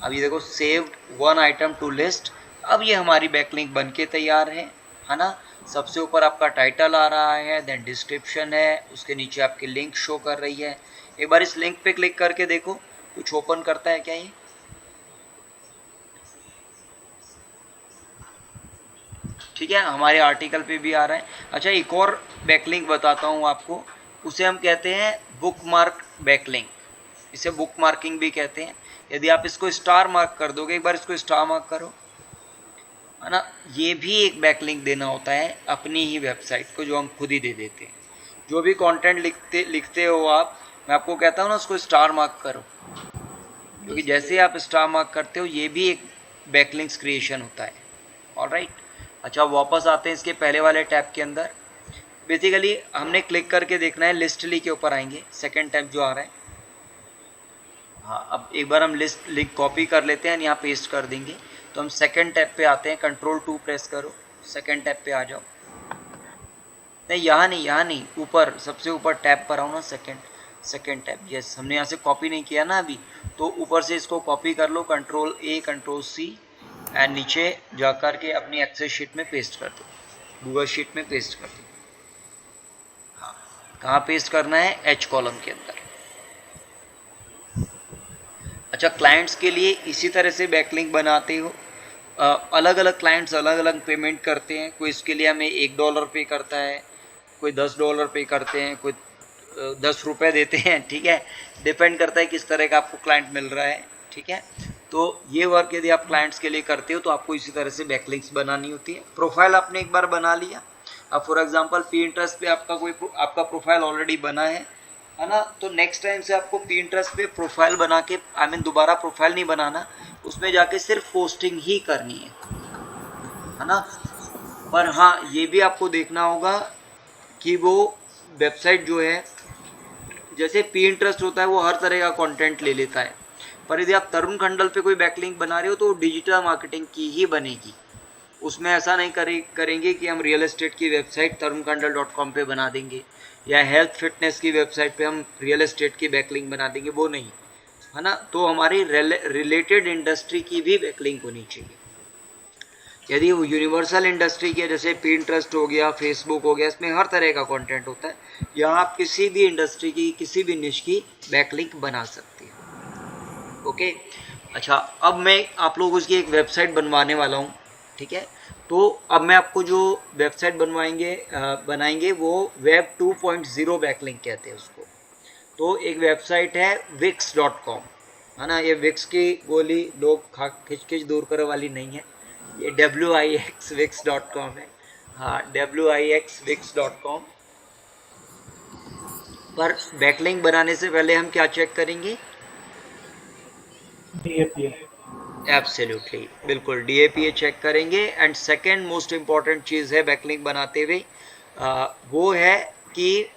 अभी देखो, saved one item to list. अब ये हमारी बैकलिंक बन के तैयार है ना। सबसे ऊपर आपका टाइटल आ रहा है, देन डिस्क्रिप्शन है, उसके नीचे आपकी लिंक शो कर रही है। एक बार इस लिंक पे क्लिक करके देखो कुछ ओपन करता है क्या ये। ठीक है, हमारे आर्टिकल पे भी आ रहा है। अच्छा, एक और बैकलिंक बताता हूँ आपको, उसे हम कहते हैं बुकमार्क बैकलिंक। इसे बुक मार्किंग भी कहते हैं। यदि आप इसको स्टार मार्क कर दोगे, एक बार इसको स्टार मार्क करो, है ना। ये भी एक बैकलिंक देना होता है अपनी ही वेबसाइट को, जो हम खुद ही दे देते हैं। जो भी कंटेंट लिखते हो आप, मैं आपको कहता हूँ ना उसको स्टार मार्क करो, क्योंकि जैसे ही आप स्टार मार्क करते हो ये भी एक बैकलिंक्स क्रिएशन होता है। ऑलराइट। अच्छा, वापस आते हैं इसके पहले वाले टैब के अंदर। बेसिकली हमने क्लिक करके देखना है, लिस्टली के ऊपर आएंगे, सेकंड टैब जो आ रहा है। हाँ, अब एक बार हम लिंक कॉपी कर लेते हैं, यहाँ पेस्ट कर देंगे। तो हम सेकंड टैब पे आते हैं, Ctrl+2 प्रेस करो, सेकंड टैब पे आ जाओ। नहीं, यहाँ नहीं, ऊपर, सबसे ऊपर टैब पर आओ ना, सेकंड टैब। यस, हमने यहाँ से कॉपी नहीं किया ना अभी, तो ऊपर से इसको कॉपी कर लो, Ctrl+A Ctrl+C, एंड नीचे जाकर के अपनी एक्सेल शीट में पेस्ट कर दो, गूगल शीट में पेस्ट कर दो। हाँ, कहाँ पेस्ट करना है? H कॉलम के अंदर। अच्छा, क्लाइंट्स के लिए इसी तरह से बैकलिंक बनाते हो। अलग अलग क्लाइंट्स अलग अलग पेमेंट करते हैं। कोई इसके लिए हमें $1 पे करता है, कोई $10 पे करते हैं, कोई 10 रुपये देते हैं, ठीक है। डिपेंड करता है किस तरह का आपको क्लाइंट मिल रहा है, ठीक है। तो ये वर्क यदि आप क्लाइंट्स के लिए करते हो तो आपको इसी तरह से बैकलिंक्स बनानी होती है। प्रोफाइल आपने एक बार बना लिया। अब फॉर एग्जांपल Pinterest पे आपका प्रोफाइल ऑलरेडी बना है ना। तो नेक्स्ट टाइम से आपको Pinterest पे प्रोफाइल बना के, दोबारा प्रोफाइल नहीं बनाना, उसमें जाके सिर्फ पोस्टिंग ही करनी है ना। पर हाँ, ये भी आपको देखना होगा कि वो वेबसाइट जो है, जैसे Pinterest होता है वो हर तरह का कंटेंट ले लेता है, पर यदि आप तरुण खंडल पे कोई बैकलिंक बना रहे हो तो डिजिटल मार्केटिंग की ही बनेगी। उसमें ऐसा नहीं करेंगे कि हम रियल एस्टेट की वेबसाइट tarunkhandal.com पे बना देंगे, या हेल्थ फिटनेस की वेबसाइट पे हम रियल एस्टेट की बैकलिंक बना देंगे, वो नहीं, है ना। तो हमारी रिलेटेड इंडस्ट्री की भी बैकलिंक होनी चाहिए। यदि वो यूनिवर्सल इंडस्ट्री की है, जैसे Pinterest हो गया, फेसबुक हो गया, इसमें हर तरह का कंटेंट होता है, यहाँ आप किसी भी इंडस्ट्री की, किसी भी निश की बैकलिंक बना सकते हैं। ओके। अच्छा, अब मैं आप लोगों की एक वेबसाइट बनवाने वाला हूँ, ठीक है। तो अब मैं आपको जो वेबसाइट बनाएंगे वो वेब 2.0 बैकलिंक कहते हैं उसको। तो एक वेबसाइट है wix.com, है ना। ये विक्स की गोली लोग खिंच दूर करे वाली नहीं है, ये WIX wix.com है। हाँ, WIX wix.com पर बैकलिंक बनाने से पहले हम क्या चेक करेंगे? DAPA। एब्सोल्युटली, बिल्कुल, DAPA चेक करेंगे। एंड सेकेंड मोस्ट इम्पॉर्टेंट चीज़ है बैकलिंक बनाते हुए, वो है कि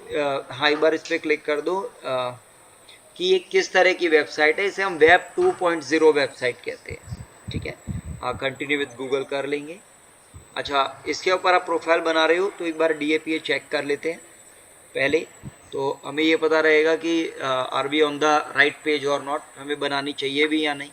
हाँ, एक बार इस पर क्लिक कर दो, कि ये किस तरह की वेबसाइट है। इसे हम वेब 2.0 वेबसाइट कहते हैं, ठीक है। हाँ, कंटिन्यू विद गूगल कर लेंगे। अच्छा, इसके ऊपर आप प्रोफाइल बना रहे हो तो एक बार DAPA चेक कर लेते हैं पहले, तो हमें ये पता रहेगा कि are we on the right page और नॉट, हमें बनानी चाहिए भी या नहीं।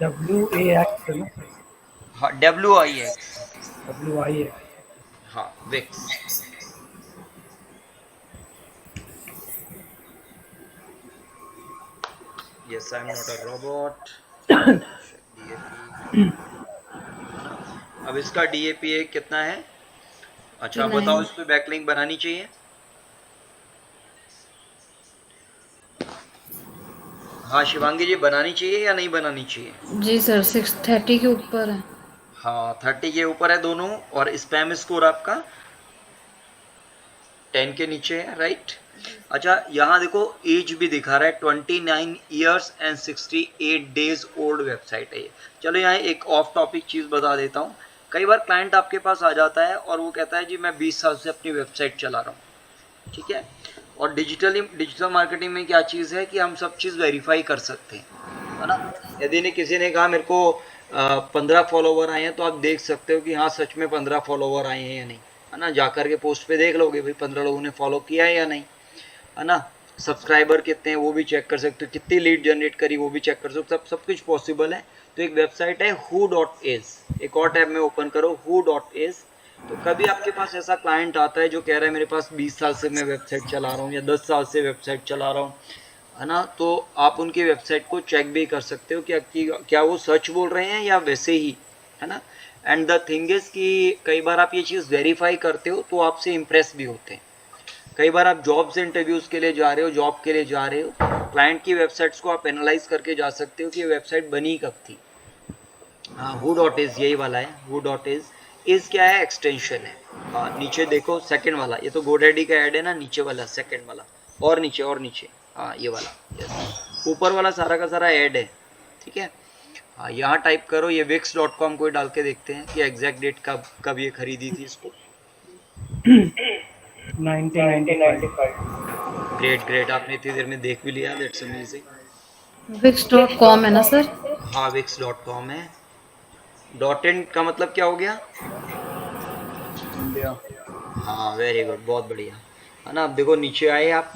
WAX है ना? हाँ, WIX, WIX। हाँ, Wix. Yes, I am not a robot. अब इसका DAPA कितना है? अच्छा, बताओ, इस पे बैकलिंक बनानी चाहिए? हाँ शिवांगी जी, बनानी चाहिए या नहीं बनानी चाहिए? जी सर 630 के ऊपर है। हाँ 30 के ऊपर है दोनों, और स्पैम स्कोर आपका 10 के नीचे है, राइट। अच्छा यहाँ देखो एज भी दिखा रहा है, 29 years and 68 days old website है ये। चलो यहाँ एक ऑफ टॉपिक चीज़ बता देता हूँ। कई बार क्लाइंट आपके पास आ जाता है और वो कहता है जी मैं 20 साल से अपनी वेबसाइट चला रहा हूँ, ठीक है। और डिजिटल मार्केटिंग में क्या चीज़ है कि हम सब चीज़ वेरीफाई कर सकते हैं, है ना। यदि ने किसी ने कहा मेरे को 15 फॉलोवर आए हैं, तो आप देख सकते हो कि हाँ सच में 15 फॉलोवर आए हैं या नहीं, है ना। जाकर के पोस्ट पे देख लोगे भाई 15 लोगों ने फॉलो किया है या नहीं, है ना। सब्सक्राइबर कितने हैं वो भी चेक कर सकते हो, कितनी लीड जनरेट करी वो भी चेक कर सकते हो, सब कुछ पॉसिबल है। तो एक वेबसाइट है who.is, एक और टैब में ओपन करो who.is। तो कभी आपके पास ऐसा क्लाइंट आता है जो कह रहा है मेरे पास 20 साल से मैं वेबसाइट चला रहा हूँ या 10 साल से वेबसाइट चला रहा हूँ, है ना, तो आप उनकी वेबसाइट को चेक भी कर सकते हो क्या वो सच बोल रहे हैं या वैसे ही, है ना। एंड द थिंग इज कि कई बार आप ये चीज़ वेरीफाई करते हो तो आपसे इम्प्रेस भी होते हैं। कई बार आप जॉब से इंटरव्यूज़ के लिए जा रहे हो, जॉब के लिए जा रहे हो, क्लाइंट की वेबसाइट्स को आप एनालाइज करके जा सकते हो कि ये वेबसाइट बनी कब थी। हाँ who.is यही वाला है, who.is। इस क्या है, एक्सटेंशन है। हाँ नीचे देखो सेकंड वाला, ये तो गोडैडी का ऐड है ना, नीचे वाला सेकंड वाला, और नीचे और नीचे, हाँ ये वाला, यस। ऊपर वाला सारा का सारा ऐड है, ठीक है। हाँ यहाँ टाइप करो, ये wix.com को डाल के देखते हैं कि एग्जैक्ट डेट कब ये खरीदी थी इसको। 1995। ग्रेट, आपने इतनी देर में देख भी लिया, दैट्स अमेजिंग। wix.com है ना सर? हाँ wix.com है। डॉट इन का मतलब क्या हो गया? इंडिया। हाँ वेरी गुड, बहुत बढ़िया, है ना। अब देखो नीचे आए आप,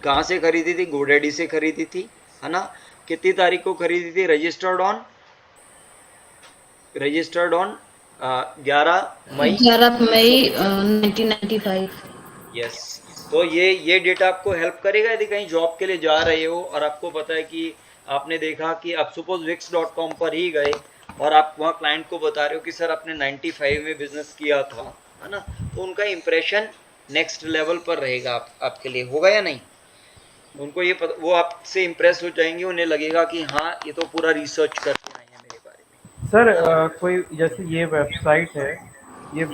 कहाँ से खरीदी थी? गोडैडी से खरीदी थी, है ना। कितनी तारीख को खरीदी थी? Registered on 11 May 11 May 1995। Yes. तो ये डेटा आपको हेल्प करेगा यदि कहीं जॉब के लिए जा रहे हो और आपको पता है कि आपने देखा कि आप सपोज wix.com पर ही गए और आप वहाँ क्लाइंट को बता रहे हो कि सर आपने 95 में बिजनेस किया था, है ना, तो उनका इंप्रेशन नेक्स्ट लेवल पर रहेगा आपके लिए, होगा या नहीं। उनको ये वो आपसे इम्प्रेस हो जाएंगे, उन्हें लगेगा कि हाँ ये तो पूरा रिसर्च करके आए हैं मेरे बारे में। सर कोई जैसे ये वेबसाइट है, ये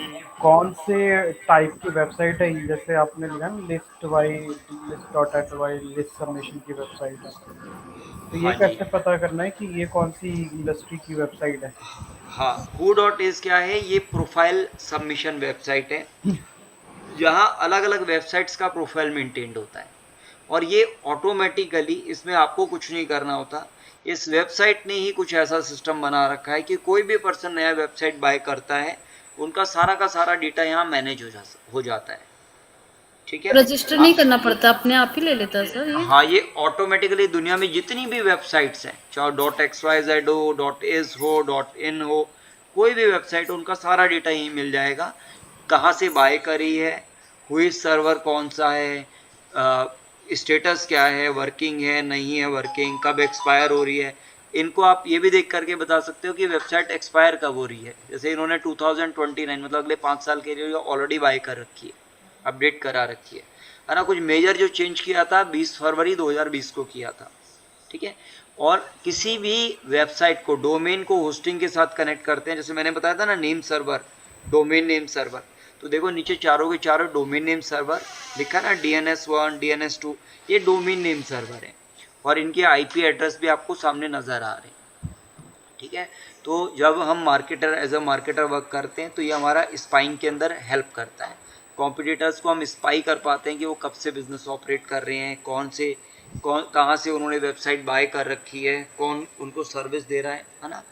कौन से टाइप की वेबसाइट है? जैसे आपने लिखा ना list wise, list.hy list submission की वेबसाइट है, तो ये हाँ जी, कैसे पता करना है कि ये कौन सी इंडस्ट्री की वेबसाइट है? हाँ who.is क्या है, ये प्रोफाइल सबमिशन वेबसाइट है, जहाँ अलग अलग वेबसाइट्स का प्रोफाइल मेंटेन्ड होता है। और ये ऑटोमेटिकली, इसमें आपको कुछ नहीं करना होता, इस वेबसाइट ने ही कुछ ऐसा सिस्टम बना रखा है कि कोई भी पर्सन नया वेबसाइट बाय करता है, उनका सारा का सारा डेटा यहाँ मैनेज हो जाता है, ठीक है। रजिस्टर नहीं करना पड़ता, अपने आप ही ले लेता है सर ये? हाँ ये ऑटोमेटिकली दुनिया में जितनी भी वेबसाइट्स हैं, चाहे .xyz हो, .is हो, .in हो, कोई भी वेबसाइट, उनका सारा डेटा यहीं मिल जाएगा। कहाँ से बाय करी है, हुई सर्वर कौन सा है, स्टेटस क्या है, वर्किंग है नहीं है वर्किंग, कब एक्सपायर हो रही है। इनको आप ये भी देख करके बता सकते हो कि वेबसाइट एक्सपायर कब हो रही है। जैसे इन्होंने 2029 मतलब अगले 5 साल के लिए ऑलरेडी बाय कर रखी है, अपडेट करा रखी है ना। कुछ मेजर जो चेंज किया था 20 फरवरी 2020 को किया था, ठीक है। और किसी भी वेबसाइट को, डोमेन को होस्टिंग के साथ कनेक्ट करते हैं, जैसे मैंने बताया था ना, name server, domain name server, तो देखो नीचे चारों के चारों डोमेन नेम सर्वर लिखा ना, DNS1 DNS2, ये डोमेन नेम सर्वर है और इनके IP एड्रेस भी आपको सामने नज़र आ रहे हैं, ठीक है। तो जब हम marketer as a marketer work करते हैं तो ये हमारा स्पाइंग के अंदर हेल्प करता है। कॉम्पिटिटर्स को हम स्पाई कर पाते हैं कि वो कब से बिजनेस ऑपरेट कर रहे हैं, कहाँ से उन्होंने वेबसाइट बाय कर रखी है, कौन उनको सर्विस दे रहा है ना,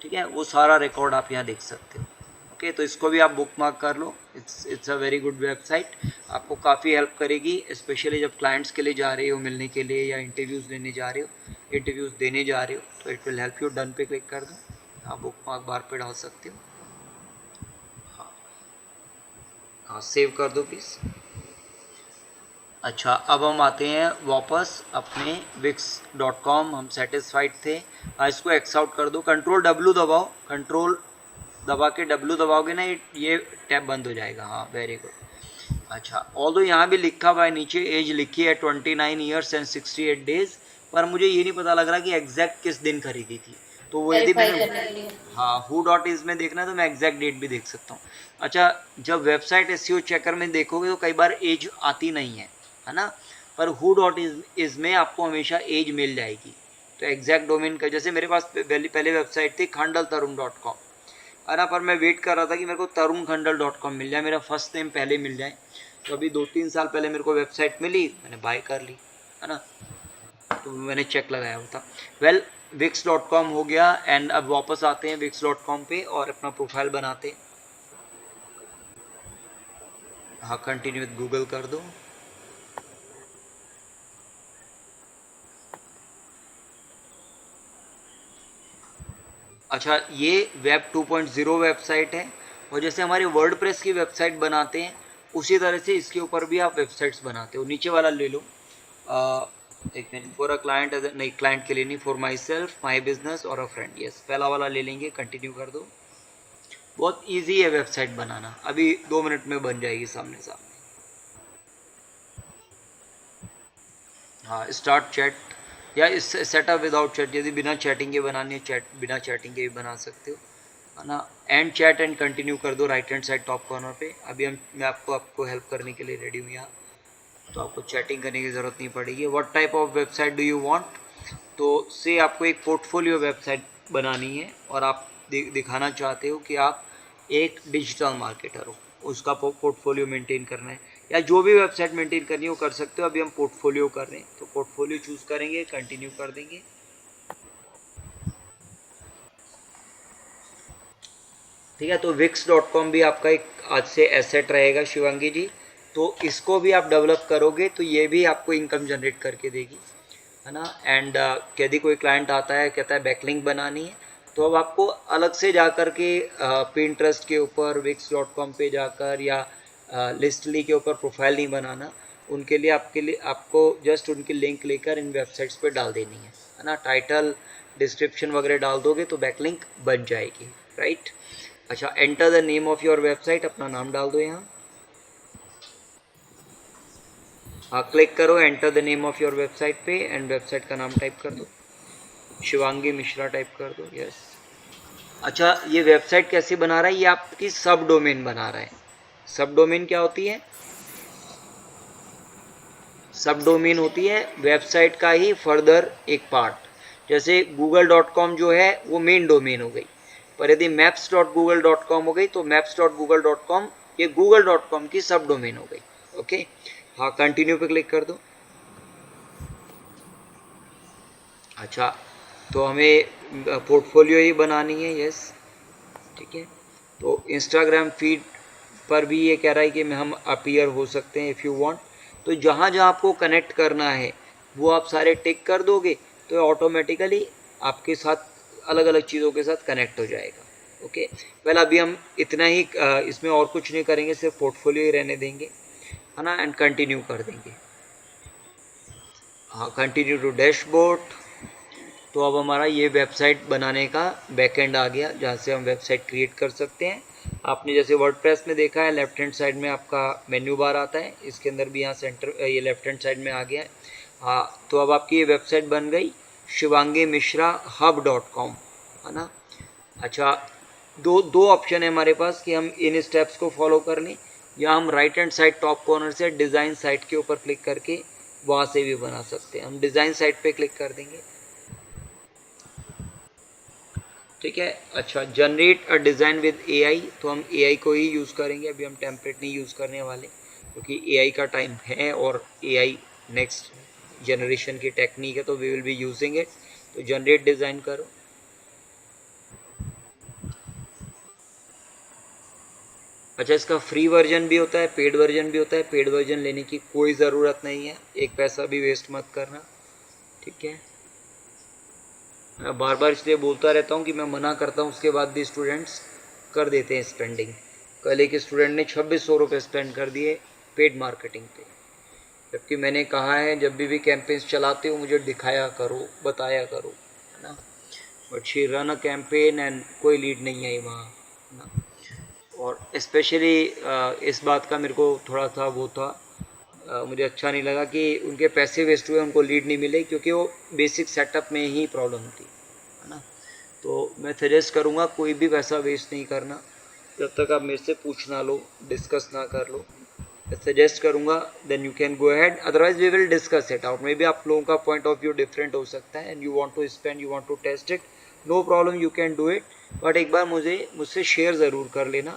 ठीक है। वो सारा रिकॉर्ड आप यहाँ देख सकते हो। ओके, तो इसको भी आप बुक मार्क कर लो, it's a very good website, आपको काफ़ी हेल्प करेगी, स्पेशली जब क्लाइंट्स के लिए जा रहे हो मिलने के लिए या इंटरव्यूज़ देने जा रहे हो, तो it will help you. Done पे क्लिक कर दो, आप बुक मार्क बार पे डाल सकते हो। हाँ सेव कर दो प्लीज़। अच्छा अब हम आते हैं वापस अपने wix.com, हम सेटिस्फाइड थे। इसको एक्स आउट कर दो, कंट्रोल W दबाओ, कंट्रोल दबा के W दबाओगे ना, ये टैब बंद हो जाएगा। हाँ वेरी गुड। अच्छा ऑल्दो यहाँ भी लिखा हुआ है नीचे, एज लिखी है 29 ईयर्स एंड 68 डेज, पर मुझे ये नहीं पता लग रहा कि एग्जैक्ट किस दिन खरीदी थी। तो वो यदि वेरीफाई मैंने करने के लिए। हाँ हु डॉट इज में देखना है तो मैं एग्जैक्ट डेट भी देख सकता हूँ। अच्छा, जब वेबसाइट एसईओ चेकर में देखोगे तो कई बार एज आती नहीं है ना, पर हु डॉट इज में आपको हमेशा एज मिल जाएगी। तो एग्जैक्ट डोमेन का, जैसे मेरे पास पहले वेबसाइट थी खंडलतरुण.com, है ना, पर मैं वेट कर रहा था कि मेरे को tarunkhandal.com मिल जाए, मेरा फर्स्ट नेम पहले मिल जाए। तो अभी 2-3 साल पहले मेरे को वेबसाइट मिली, मैंने बाय कर ली, है ना, तो मैंने चेक लगाया हुआ था। वेल, wix.com हो गया। एंड अब वापस आते हैं wix.com पे और अपना प्रोफाइल बनाते हैं। हाँ, कंटिन्यू विद गूगल कर दो। अच्छा, ये वेब 2.0 वेबसाइट है, और जैसे हमारे वर्डप्रेस की वेबसाइट बनाते हैं उसी तरह से इसके ऊपर भी आप वेबसाइट्स बनाते हो। नीचे वाला ले लो, एक मिनट, फॉर अ क्लाइंट, नहीं क्लाइंट के लिए नहीं, for my self, my business और अ फ्रेंड। यस, पहला वाला ले लेंगे, कंटिन्यू कर दो। बहुत इजी है वेबसाइट बनाना, अभी 2 मिनट में बन जाएगी सामने सामने। हाँ, स्टार्ट चैट या इस सेटअप विदाउट चैट, यदि बिना चैटिंग के बनानी है, चैट बिना चैटिंग के भी बना सकते हो, है ना। एंड चैट एंड कंटिन्यू कर दो right hand side top corner पे। अभी मैं आपको हेल्प करने के लिए रेडी हूँ यहाँ, तो आपको चैटिंग करने की ज़रूरत नहीं पड़ेगी। What type of website do you want, तो से आपको एक पोर्टफोलियो वेबसाइट बनानी है और आप दिखाना चाहते हो कि आप एक डिजिटल मार्केटर हो, उसका पोर्टफोलियो मेंटेन करना है, या जो भी वेबसाइट मेंटेन करनी हो कर सकते हो। अभी हम पोर्टफोलियो कर रहे हैं, तो पोर्टफोलियो चूज़ करेंगे, कंटिन्यू कर देंगे। ठीक है, तो wix.com भी आपका एक आज से एसेट रहेगा शिवांगी जी, तो इसको भी आप डेवलप करोगे तो ये भी आपको इनकम जनरेट करके देगी, है ना। एंड यदि कोई क्लाइंट आता है कहता है बैकलिंक बनानी है, तो अब आपको अलग से जाकर के पिंटरेस्ट के ऊपर wix.com पे जाकर या लिस्टली के ऊपर प्रोफाइल नहीं बनाना। उनके लिए आपको जस्ट उनकी लिंक लेकर इन वेबसाइट्स पे डाल देनी है ना। टाइटल डिस्क्रिप्शन वगैरह डाल दोगे तो बैकलिंक बन जाएगी, राइट। अच्छा, enter the name of your website, अपना नाम डाल दो यहाँ। हाँ, क्लिक करो enter the name of your website पे एंड वेबसाइट का नाम टाइप कर दो, शिवांगी मिश्रा टाइप कर दो। यस। अच्छा, ये वेबसाइट कैसे बना रहा है, ये आपकी सब डोमेन बना रहा है। सब डोमेन क्या होती है, सब डोमेन होती है वेबसाइट का ही फर्दर एक पार्ट। जैसे google.com जो है वो मेन डोमेन हो गई, पर यदि maps.google.com हो गई तो maps.google.com ये google.com की सब डोमेन हो गई। ओके, हाँ, कंटिन्यू पे क्लिक कर दो। अच्छा, तो हमें पोर्टफोलियो ही बनानी है। यस, ठीक है। तो इंस्टाग्राम फीड पर भी ये कह रहा है कि हम अपीयर हो सकते हैं इफ़ यू वांट। तो जहाँ जहाँ आपको कनेक्ट करना है वो आप सारे टिक कर दोगे तो ऑटोमेटिकली आपके साथ अलग अलग चीज़ों के साथ कनेक्ट हो जाएगा। ओके, वेल अभी हम इतना ही, इसमें और कुछ नहीं करेंगे, सिर्फ पोर्टफोलियो ही रहने देंगे, है ना, एंड कंटिन्यू कर देंगे। हाँ, कंटिन्यू टू डैशबोर्ड। तो अब हमारा ये वेबसाइट बनाने का बैकएंड आ गया, जहाँ से हम वेबसाइट क्रिएट कर सकते हैं। आपने जैसे वर्डप्रेस में देखा है लेफ्ट हैंड साइड में आपका मेन्यू बार आता है, इसके अंदर भी यहाँ सेंटर ये लेफ्ट हैंड साइड में आ गया है। हाँ, तो अब आपकी ये वेबसाइट बन गई शिवांगी मिश्रा hub.com, है ना। अच्छा, दो ऑप्शन है हमारे पास कि हम इन स्टेप्स को फॉलो कर लें, या हम right hand side top corner से डिज़ाइन साइट के ऊपर क्लिक करके वहाँ से भी बना सकते हैं। हम डिज़ाइन साइट पे क्लिक कर देंगे, ठीक है। अच्छा, generate a design with AI, तो हम एआई को ही यूज़ करेंगे, अभी हम टेम्पलेट नहीं यूज़ करने वाले, क्योंकि एआई का टाइम है और एआई नेक्स्ट जनरेशन की टेक्निक है, तो we will be using it. तो जनरेट डिज़ाइन करो। अच्छा, इसका फ्री वर्जन भी होता है, पेड वर्जन भी होता है। पेड वर्जन लेने की कोई ज़रूरत नहीं है, एक पैसा भी वेस्ट मत करना, ठीक है। मैं बार बार इसलिए बोलता रहता हूँ कि मैं मना करता हूँ, उसके बाद भी स्टूडेंट्स कर देते हैं स्पेंडिंग। कल एक स्टूडेंट ने 2600 रुपये स्पेंड कर दिए पेड मार्केटिंग पे, जबकि मैंने कहा है जब भी कैंपेन्स चलाते हो मुझे दिखाया करो, बताया करो, है ना। But she run a campaign and कोई लीड नहीं आई वहाँ, है ना। और स्पेशली इस बात का मेरे को थोड़ा सा वो था मुझे अच्छा नहीं लगा कि उनके पैसे वेस्ट हुए, उनको लीड नहीं मिले, क्योंकि वो बेसिक सेटअप में ही प्रॉब्लम थी, है ना। तो मैं सजेस्ट करूँगा कोई भी पैसा वेस्ट नहीं करना जब तक आप मेरे से पूछ ना लो, डिस्कस ना कर लो। मैं सजेस्ट करूँगा then you can go ahead, otherwise we will discuss it out. Maybe आप लोगों का पॉइंट ऑफ व्यू डिफरेंट हो सकता है and you want to spend, you want to test it, no problem, you can do it, but एक बार मुझसे share ज़रूर कर लेना,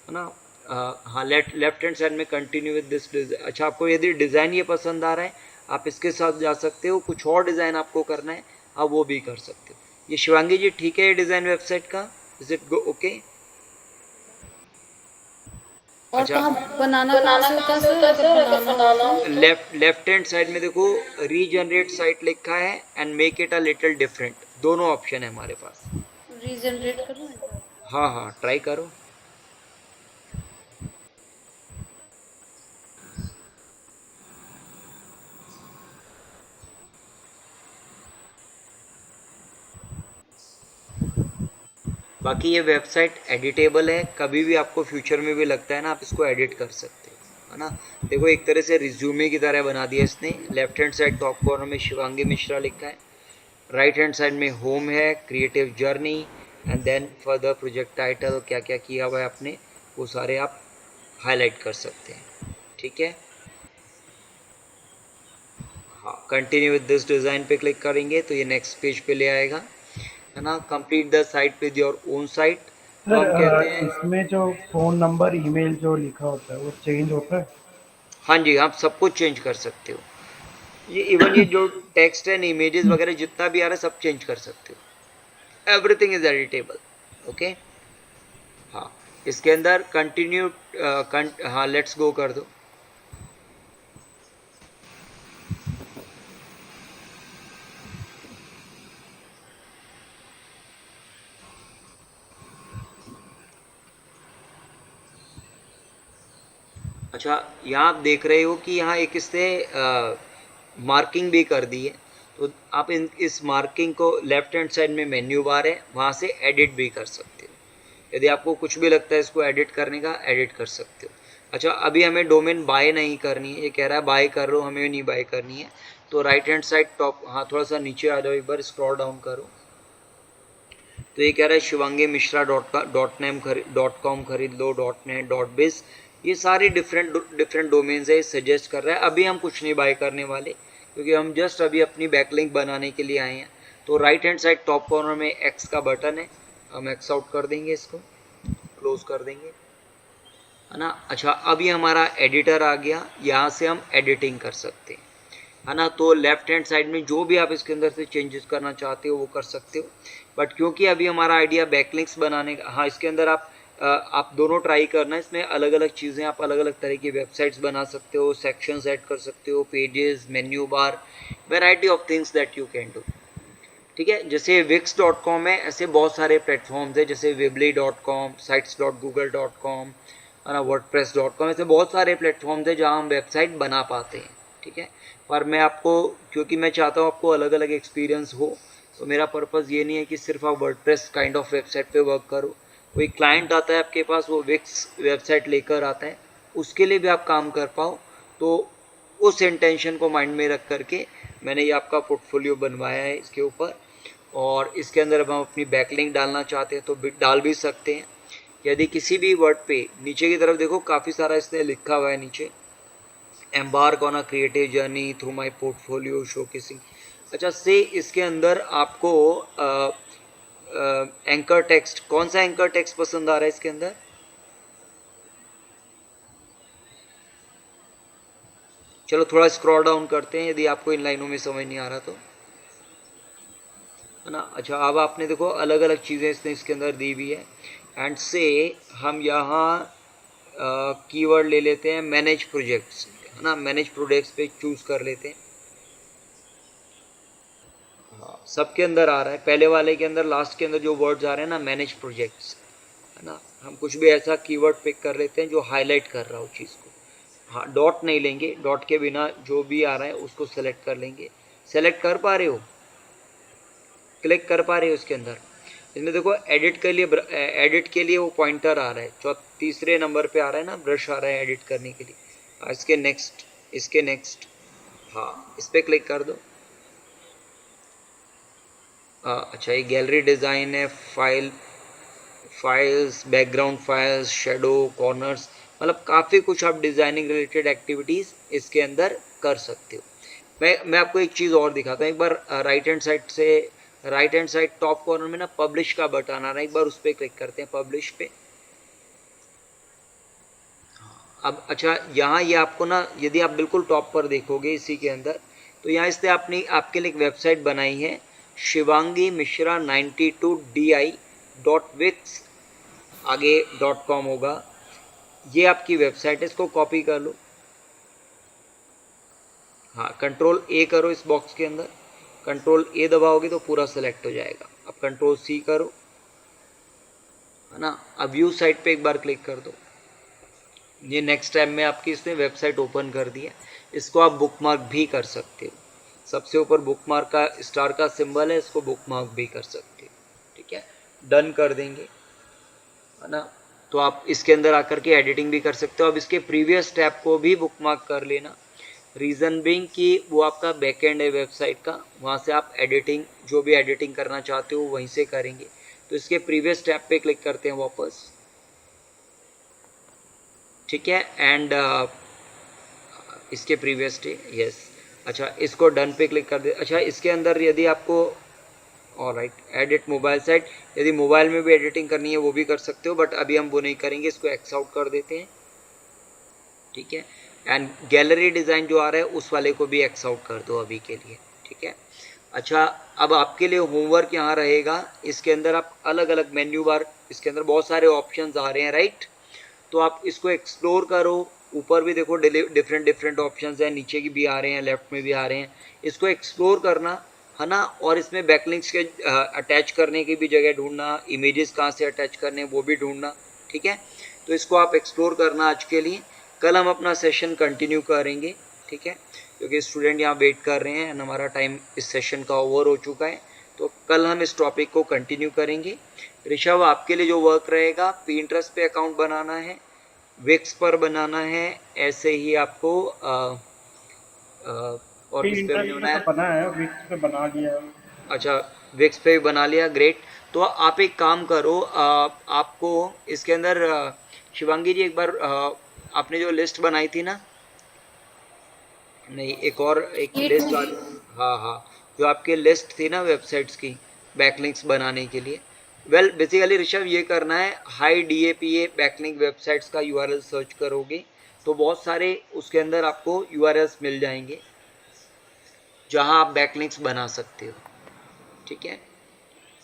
है ना। हाँ, लेफ्ट हैंड साइड में कंटिन्यू विद दिस डिज़ाइन। अच्छा, आपको यदि डिज़ाइन ये पसंद आ रहा है आप इसके साथ जा सकते हो, कुछ और डिज़ाइन आपको करना है आप वो भी कर सकते हो। ये शिवांगी जी ठीक है ये डिज़ाइन वेबसाइट का, इज इट गो ओके? और अच्छा, बनाना कहाँ से होता है सर, अगर बनाना हो तो? लेफ्ट हैंड साइड में देखो रीजनरेट साइट लिखा है and make it a little different, दोनों ऑप्शन है हमारे पास। रीजनरेट करूँ? हाँ हाँ, ट्राई करो। बाकी ये वेबसाइट एडिटेबल है, कभी भी आपको फ्यूचर में भी लगता है ना आप इसको एडिट कर सकते हो, है ना। देखो एक तरह से रिज्यूमे की तरह बना दिया इसने। Left hand side top corner में शिवांगी मिश्रा लिखा है, राइट हैंड साइड में होम है, creative journey, and then further project title, क्या क्या किया हुआ है आपने वो सारे आप हाईलाइट कर सकते हैं, ठीक है। हाँ, कंटिन्यू विद दिस डिज़ाइन पे क्लिक करेंगे तो ये नेक्स्ट पेज पे ले आएगा, है ना। Complete the site with your own site, तो हम कहते हैं इसमें जो फ़ोन नंबर, ईमेल जो लिखा होता है वो चेंज होता है? हाँ जी, आप सब कुछ चेंज कर सकते हो। ये इवन ये जो टेक्स्ट एंड इमेजेस वगैरह जितना भी आ रहा है सब चेंज कर सकते हो, एवरीथिंग इज एडिटेबल, ओके। हाँ, इसके अंदर कंटिन्यू, हाँ लेट्स गो कर दो। अच्छा, यहाँ आप देख रहे हो कि यहाँ एक इससे मार्किंग भी कर दी है, तो आप इस मार्किंग को लेफ्ट हैंड साइड में मेन्यू बार है वहाँ से एडिट भी कर सकते हो। यदि आपको कुछ भी लगता है इसको एडिट करने का, एडिट कर सकते हो। अच्छा, अभी हमें डोमेन बाय नहीं करनी है, ये कह रहा है बाय कर लो, हमें नहीं बाय करनी है। तो राइट हैंड साइड टॉप, हाँ थोड़ा सा नीचे आ जाओ, एक बार स्क्रॉल डाउन करो, तो ये कह रहा है शिवांगी मिश्रा .com खरीद लो, .net, ये सारी डिफरेंट डोमेन्स है, सजेस्ट कर रहा है। अभी हम कुछ नहीं बाय करने वाले क्योंकि हम जस्ट अभी अपनी बैकलिंक बनाने के लिए आए हैं। तो right hand side top corner में एक्स का बटन है, हम एक्स आउट कर देंगे, इसको क्लोज कर देंगे, है ना। अच्छा, अभी हमारा एडिटर आ गया, यहाँ से हम एडिटिंग कर सकते हैं, है ना। तो लेफ्ट हैंड साइड में जो भी आप इसके अंदर से चेंजेस करना चाहते हो वो कर सकते हो, बट क्योंकि अभी हमारा आइडिया बैकलिंक्स बनाने का, हाँ इसके अंदर आप दोनों ट्राई करना, इसमें अलग अलग चीज़ें, आप अलग अलग तरह की वेबसाइट्स बना सकते हो, सेक्शंस ऐड कर सकते हो, pages, menu bar, variety of things that you can do, ठीक है। जैसे wix.com है, ऐसे बहुत सारे प्लेटफॉर्म्स है, जैसे weebly.com, sites.google.com, है ना, wordpress.com, ऐसे बहुत सारे प्लेटफॉर्म्स है जहाँ हम वेबसाइट बना पाते हैं, ठीक है। पर मैं आपको, क्योंकि मैं चाहता हूँ आपको अलग अलग एक्सपीरियंस हो, तो मेरा पर्पज़ ये नहीं है कि सिर्फ आप वर्डप्रेस काइंड ऑफ वेबसाइट पे वर्क करो। कोई क्लाइंट आता है आपके पास, वो विक्स वेबसाइट लेकर आता है, उसके लिए भी आप काम कर पाओ, तो उस इंटेंशन को माइंड में रख करके मैंने ये आपका पोर्टफोलियो बनवाया है इसके ऊपर। और इसके अंदर अब हम अपनी बैकलिंक डालना चाहते हैं तो डाल भी सकते हैं। यदि किसी भी वर्ड पे नीचे की तरफ देखो काफ़ी सारा इसने लिखा हुआ है नीचे, embark on a creative journey through my portfolio showcasing. अच्छा, से इसके अंदर आपको एंकर टेक्स्ट, कौन सा एंकर टेक्स्ट पसंद आ रहा है इसके अंदर? चलो थोड़ा स्क्रॉल डाउन करते हैं यदि आपको इन लाइनों में समझ नहीं आ रहा तो, है ना। अच्छा, अब आपने देखो अलग अलग चीज़ें इसने इसके अंदर दी हुई है, एंड से हम यहाँ कीवर्ड ले लेते हैं मैनेज प्रोजेक्ट्स, है ना, मैनेज प्रोजेक्ट्स पे चूज कर लेते हैं। हाँ, सबके अंदर आ रहा है, पहले वाले के अंदर, लास्ट के अंदर जो वर्ड्स आ रहे हैं ना, मैनेज प्रोजेक्ट्स, है ना। हम कुछ भी ऐसा कीवर्ड पिक कर लेते हैं जो हाईलाइट कर रहा हो चीज़ को। हाँ, डॉट नहीं लेंगे, डॉट के बिना जो भी आ रहा है उसको सेलेक्ट कर लेंगे। सेलेक्ट कर पा रहे हो, क्लिक कर पा रहे हो इसके अंदर? इसमें देखो एडिट के लिए वो पॉइंटर आ रहा है, तीसरे नंबर पे आ रहा है ना, ब्रश आ रहा है एडिट करने के लिए। इसके नेक्स्ट इसके नेक्स्ट, हाँ इस पर क्लिक कर दो। अच्छा ये गैलरी डिज़ाइन है, files, background files, shadow, corners, मतलब काफ़ी कुछ आप डिज़ाइनिंग रिलेटेड एक्टिविटीज़ इसके अंदर कर सकते हो। मैं आपको एक चीज़ और दिखाता हूँ। एक बार right hand side top corner में ना पब्लिश का बटन आ रहा है, एक बार उस पर क्लिक करते हैं, पब्लिश पे। अब अच्छा यहाँ ये आपको ना, यदि आप बिल्कुल टॉप पर देखोगे इसी के अंदर, तो यहाँ इसने आपके लिए एक वेबसाइट बनाई है, शिवांगी मिश्रा 92di.wix आगे .com होगा। ये आपकी वेबसाइट है, इसको कॉपी कर लो। हाँ कंट्रोल ए करो इस बॉक्स के अंदर, कंट्रोल ए दबाओगे तो पूरा सेलेक्ट हो जाएगा। अब कंट्रोल सी करो, है ना। अब व्यू साइट पे एक बार क्लिक कर दो। ये नेक्स्ट टाइम में आपकी इसने वेबसाइट ओपन कर दी है। इसको आप बुकमार्क भी कर सकते हो, सबसे ऊपर बुकमार्क का स्टार का सिंबल है, इसको बुकमार्क भी कर सकते हो। ठीक है, डन कर देंगे, है ना। तो आप इसके अंदर आकर के एडिटिंग भी कर सकते हो। अब इसके प्रीवियस टैब को भी बुकमार्क कर लेना, रीज़न बिंग कि वो आपका बैकएंड है वेबसाइट का, वहाँ से आप एडिटिंग जो भी एडिटिंग करना चाहते हो वहीं से करेंगे। तो इसके प्रीवियस टैब पे क्लिक करते हैं वापस, ठीक है, एंड इसके प्रीवियस डे, यस। अच्छा इसको डन पे क्लिक कर दे। अच्छा इसके अंदर यदि आपको, ऑलराइट, एडिट मोबाइल साइट, यदि मोबाइल में भी एडिटिंग करनी है वो भी कर सकते हो, बट अभी हम वो नहीं करेंगे, इसको एक्स आउट कर देते हैं, ठीक है। एंड गैलरी डिज़ाइन जो आ रहा है उस वाले को भी एक्स आउट कर दो अभी के लिए, ठीक है। अच्छा अब आपके लिए होमवर्क यहाँ रहेगा, इसके अंदर आप अलग अलग मेन्यू बार, इसके अंदर बहुत सारे ऑप्शंस आ रहे हैं, राइट। तो आप इसको एक्सप्लोर करो, ऊपर भी देखो डिफरेंट ऑप्शंस हैं, नीचे की भी आ रहे हैं, लेफ्ट में भी आ रहे हैं, इसको एक्सप्लोर करना, है ना। और इसमें बैकलिंक्स के अटैच करने की भी जगह ढूंढना, इमेजेस कहाँ से अटैच करने हैं वो भी ढूंढना, ठीक है। तो इसको आप एक्सप्लोर करना आज के लिए। कल हम अपना सेशन कंटिन्यू करेंगे, ठीक है, क्योंकि स्टूडेंट यहाँ वेट कर रहे हैं, हमारा टाइम इस सेशन का ओवर हो चुका है। तो कल हम इस टॉपिक को कंटिन्यू करेंगे। ऋषभ आपके लिए जो वर्क रहेगा, पिंटरेस्ट पे अकाउंट बनाना है, विक्स पर बनाना है, ऐसे ही आपको और किस पे बनाना है? बना है, विक्स पे बना लिया। अच्छा विक्स पे बना लिया, ग्रेट। तो आप एक काम करो, आपको इसके अंदर शिवांगी जी एक बार आपने जो लिस्ट बनाई थी ना, नहीं एक और एक लिस्ट, हाँ हाँ, जो आपकी लिस्ट थी ना वेबसाइट्स की बैकलिंक्स बनाने के लिए, वेल बेसिकली ऋषभ ये करना है, हाई DAPA बैकलिंक वेबसाइट्स का URL सर्च करोगे तो बहुत सारे उसके अंदर आपको URLs मिल जाएंगे जहां आप बैकलिंक्स बना सकते हो, ठीक है।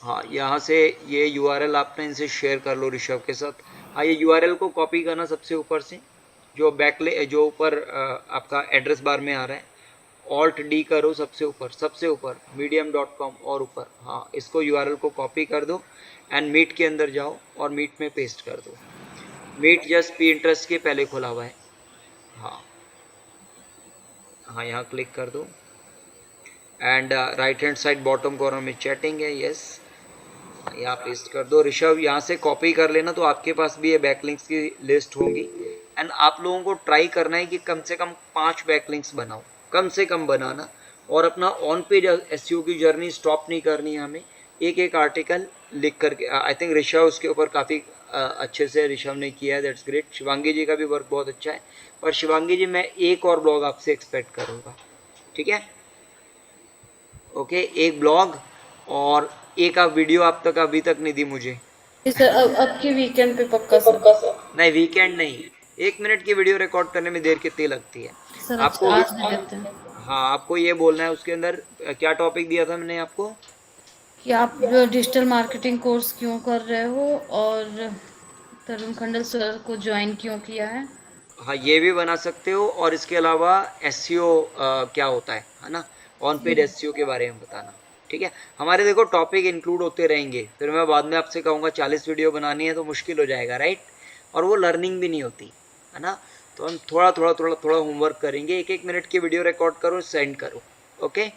हाँ यहाँ से ये URL आपने इनसे शेयर कर लो ऋषभ के साथ। हाँ ये URL को कॉपी करना सबसे ऊपर से, जो जो ऊपर आपका एड्रेस बार में आ रहा है, Alt D करो, सबसे ऊपर medium.com और ऊपर, हाँ इसको URL को कॉपी कर दो एंड मीट के अंदर जाओ और मीट में पेस्ट कर दो। मीट जस्ट पिंटरेस्ट के पहले खुला हुआ है, हाँ हाँ यहाँ क्लिक कर दो and right hand side bottom corner में चैटिंग है, यस यहाँ पेस्ट कर दो। ऋषभ यहाँ से कॉपी कर लेना, तो आपके पास भी ये बैकलिंक्स की लिस्ट होगी। एंड आप लोगों को ट्राई करना है कि कम से कम 5 बैकलिंक्स बनाओ, कम से कम बनाना, और अपना ऑन पेज SEO की जर्नी स्टॉप नहीं करनी है हमें। एक एक आर्टिकल लिख करके, आई थिंक ऋषभ उसके ऊपर काफ़ी अच्छे से ऋषभ ने किया है, दैट्स ग्रेट। शिवांगी जी का भी वर्क बहुत अच्छा है, पर शिवांगी जी मैं एक और ब्लॉग आपसे एक्सपेक्ट करूँगा, ठीक है, ओके। एक ब्लॉग और एक आप वीडियो आप तक अभी तक नहीं दी मुझे। सर अब के वीकेंड पे पक्का सर। नहीं वीकेंड नहीं, 1 मिनट की वीडियो रिकॉर्ड करने में देर कितनी लगती है सर आपको? आज दे देते हैं। हाँ आपको ये बोलना है, उसके अंदर क्या टॉपिक दिया था मैंने आपको, कि आप डिजिटल मार्केटिंग कोर्स क्यों कर रहे हो और तरुण खंडल सर को ज्वाइन क्यों किया है। हाँ ये भी बना सकते हो। और इसके अलावा SEO क्या होता है ना, ऑन पेज SEO के बारे में बताना, ठीक है। हमारे देखो टॉपिक इंक्लूड होते रहेंगे, फिर मैं बाद में आपसे कहूँगा 40 वीडियो बनानी है तो मुश्किल हो जाएगा, राइट, और वो लर्निंग भी नहीं होती है ना। तो हम थोड़ा होमवर्क करेंगे, 1-1 मिनट की वीडियो रिकॉर्ड करो, सेंड करो, ओके।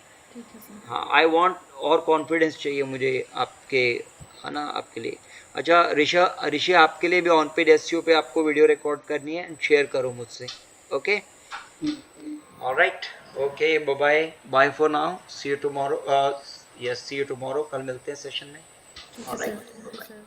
हाँ आई वांट और कॉन्फिडेंस चाहिए मुझे आपके, है ना, आपके लिए। अच्छा ऋषि आपके लिए भी ऑन पेज SEO पे आपको वीडियो रिकॉर्ड करनी है, शेयर करो मुझसे, okay. Alright, okay, bye bye, bye for now, see you tomorrow, yes see you tomorrow, कल मिलते हैं सेशन में। ठीक है ऑलराइट, सर, ठीक है सर।